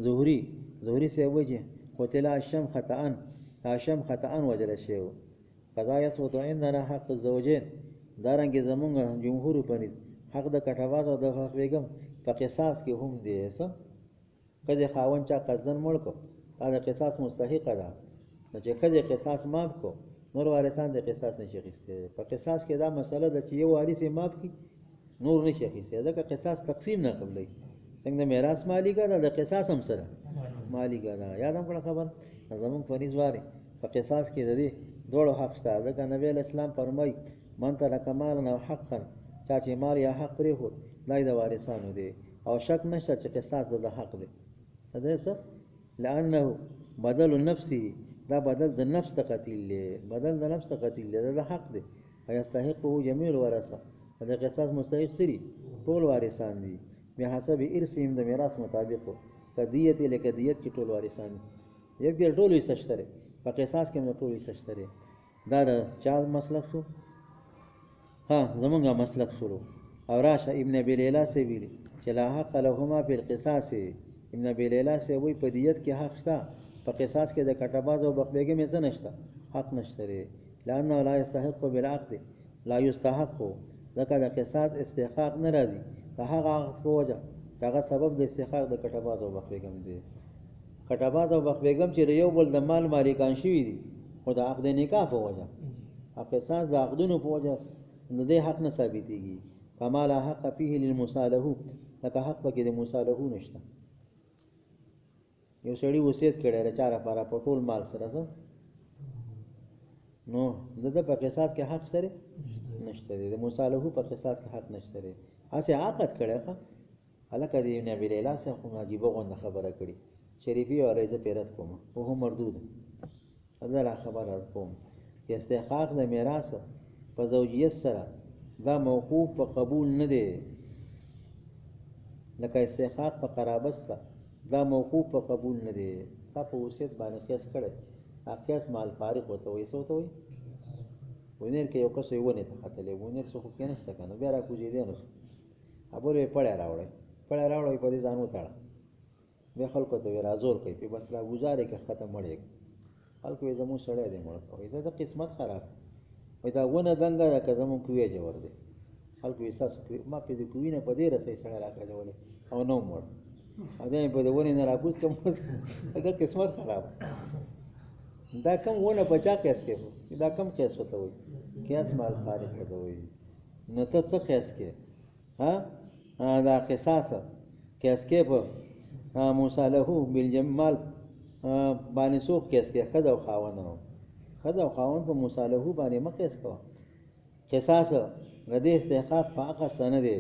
زهري سے وجه قتل اشم خطأن اشم خطأن وجل شیو قضایت و تو عندنا حق الزوجین دارنګه زمونږ جمهور په نيت حق د کټواز او د بیگم په قصاص کې هم دی څه کله خاون چا قصدن مړ کو دا قصاص مستحق ده چې کله قصاص ماف کو نور وارثان د قصاص نشي غوښته. په قصاص کې دا مسله ده چې یو وارث ماف کی نور نشي غوښته ځکه قصاص تقسیم نه قبلې څنګه میراث مالی کا د قصاص هم سره مالی کا دا یادم کړه خبر زمونږ فریض واره په قصاص کې د دې دوړو حق شته ځکه نبی اسلام فرمایي من ترک مالا حقا چا چې مال یا حق پرې هو دای د وارثانو دی او شک نشته چې قصاص د حق دی. دا څه لانه بدل نفسه دا بدل د نفس ته قتل دی بدل د نفس ته قتل دی دا حق دی یستحقه جميع الورثه دا قصاص مستحق سری ټول وارثان دي به حسب ارثهم د میراث مطابق قضیت لکه دیت کې ټول وارثان یک دی ټول یې سشتره په قصاص کې ټول یې سشتره. دا چا مسلک شو ها زمونږه مسلک شروع او راشه ابن ابي ليلى سے ویلي چې لا حق لهما في القصاص. ابن ابي ليلى سے وی په دیت کې حق شته په قصاص کې د کټباز او بخبېګه مې څه نشته حق نشته لانه لا يستحق بالعقد لا يستحق ځکه د قصاص استحقاق نه راځي د هغه په وجه هغه سبب د استحقاق د کټباز او بخبېګه دی خټابات او بخ بیگم چې یو بل د مال مالکان شوي دي خو د عقد نکاح په وجه او قصاص د عقدونو په وجه د دې حق نه ثابتېږي. کما لا حق فيه للمصالحو لکه حق پکې د مصالحو نشته. یو سړي وصیت کړی د چا لپاره په ټول مال سره نو د په قصاص کې حق سره نشته دی، د مصالحو په قصاص کې حق نشته دی. هسې عقد کړی ښه هلکه د نبي لیلا صاحب خو عجیبه غونډه خبره کړې شریفي والی زه پرې رد کوم خو هم مردود زه لا خبره کوم چې استحقاق د میراث په زوجیت سره دا موقوف په قبول نه دی، لکه استحقاق په قرابت سره دا موقوف په قبول نه دی. تا په وصیت باندې قیاس کړی قیاس مال فارغ ورته وایي څه ورته وایي ونیر کې یو کس یې ونې ته ختلی ونیر څه خو کې نشته که نه بیا را کوزېدی نو ابل یې پړی راوړی په دې ځان وتاړه بیا خلکو ته وایي رازور کوي پې بس را ګزارې که ښکته مړ یې خلکو وایي زمونږ سړی دی مړ وایي دا د قسمت خراب وایي دا ونه دنګه ده که زمونږ کوی جوړ دی خلکو وایي ستاسو ما پې د کوي نه په دې رسۍ سړی راکړلی او نه مړ او دا مې په د ونې نه راکوز کړم دا قسمت خراب دا کم ونه په چا قیاس کې دا کم قیاس ورته وایي قیاس مال فارغ ورته وایي. نو ته څه قیاس کې دا قصاص قیاس کې په مصالحو بالجمال باندې څوک قیاس کې ښځه او خاوند په مصالحو باندې مه قیاس کوه. قصاص د دې استحقاق په هغه څه نه دی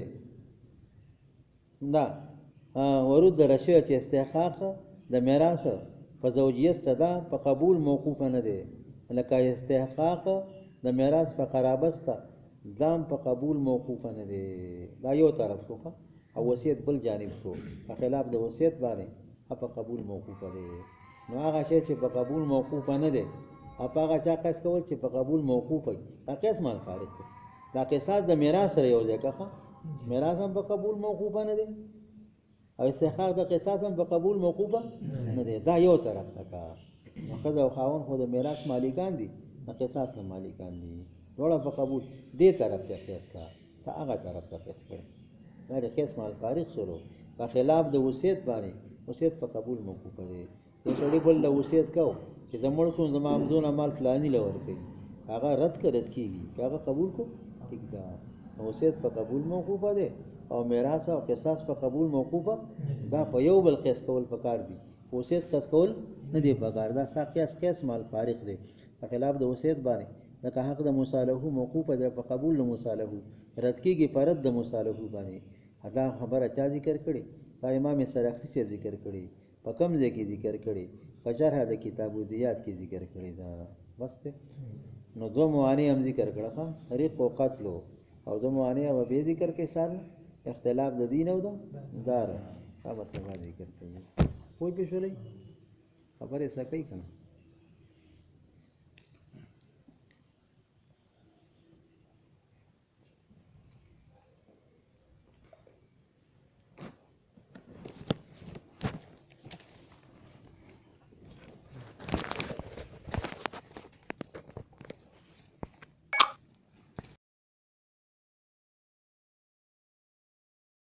دا ورود رشوه چې استحقاق د میراث په زوجیت صدا په قبول موقوفه نه دی، لکه استحقاق د میراث په قرابت ته دام په قبول موقوفه نه دی. دا یو طرف شو او وصیت بل جانب شو په خلاف د وصیت باندې په قبول موقوفه دی. نو هغه شی چې په قبول موقوفه نه دی هغه چا قیاس کول چې په قبول موقوف وي دا قیاس مال فارغ دی. دا قصاص د میراث سره یو ځای که میراث هم په قبول موقوفه نه دی او استحقاق د قصاص هم په قبول موقوفه نه دی. دا یو طرف ته که ښځه او خاوند خو د میراث مالکان دي د قصاص نه مالکان دي دواړه په قبول دې طرف ته قیاس کا ته هغه طرف ته قیاس کړی دا د قیاس مال فارغ شروع په خلاف د وصیت باندې وصیت په قبول موقوفه دی. یو سړي بل له وصیت کو چې زه مړ شوم زما دونه مال فلاني له ورکوي هغه رد کېږي که هغه قبول کو ټیک ده وصیت په قبول موقوفه دی او میراث او قصاص په قبول موقوفه دا په یو بل قیاس کول پکار دي وصیت قیاس کول نه دی پکار دا ستا قیاس مال فارغ دی په خلاف د وصیت باندې لکه حق د مصالحو موقوفه دی په قبول د مصالحو رد کېږي په رد د مصالحو باندې. دا خبره چا ذکر کړې دا امام سرخسی صاحب ذکر کړې په کوم ځای کې ذکر کړې په شرح د کتاب الدیات کې ذکر کړې دا بس ته. نو دو معانی هم ذکر کړه طریق و قتل او دو معانی هم به ذکر کې سال اختلاف د دین او د دار هغه څه ذکر کوي کوئی په شولې خبره سکه کنه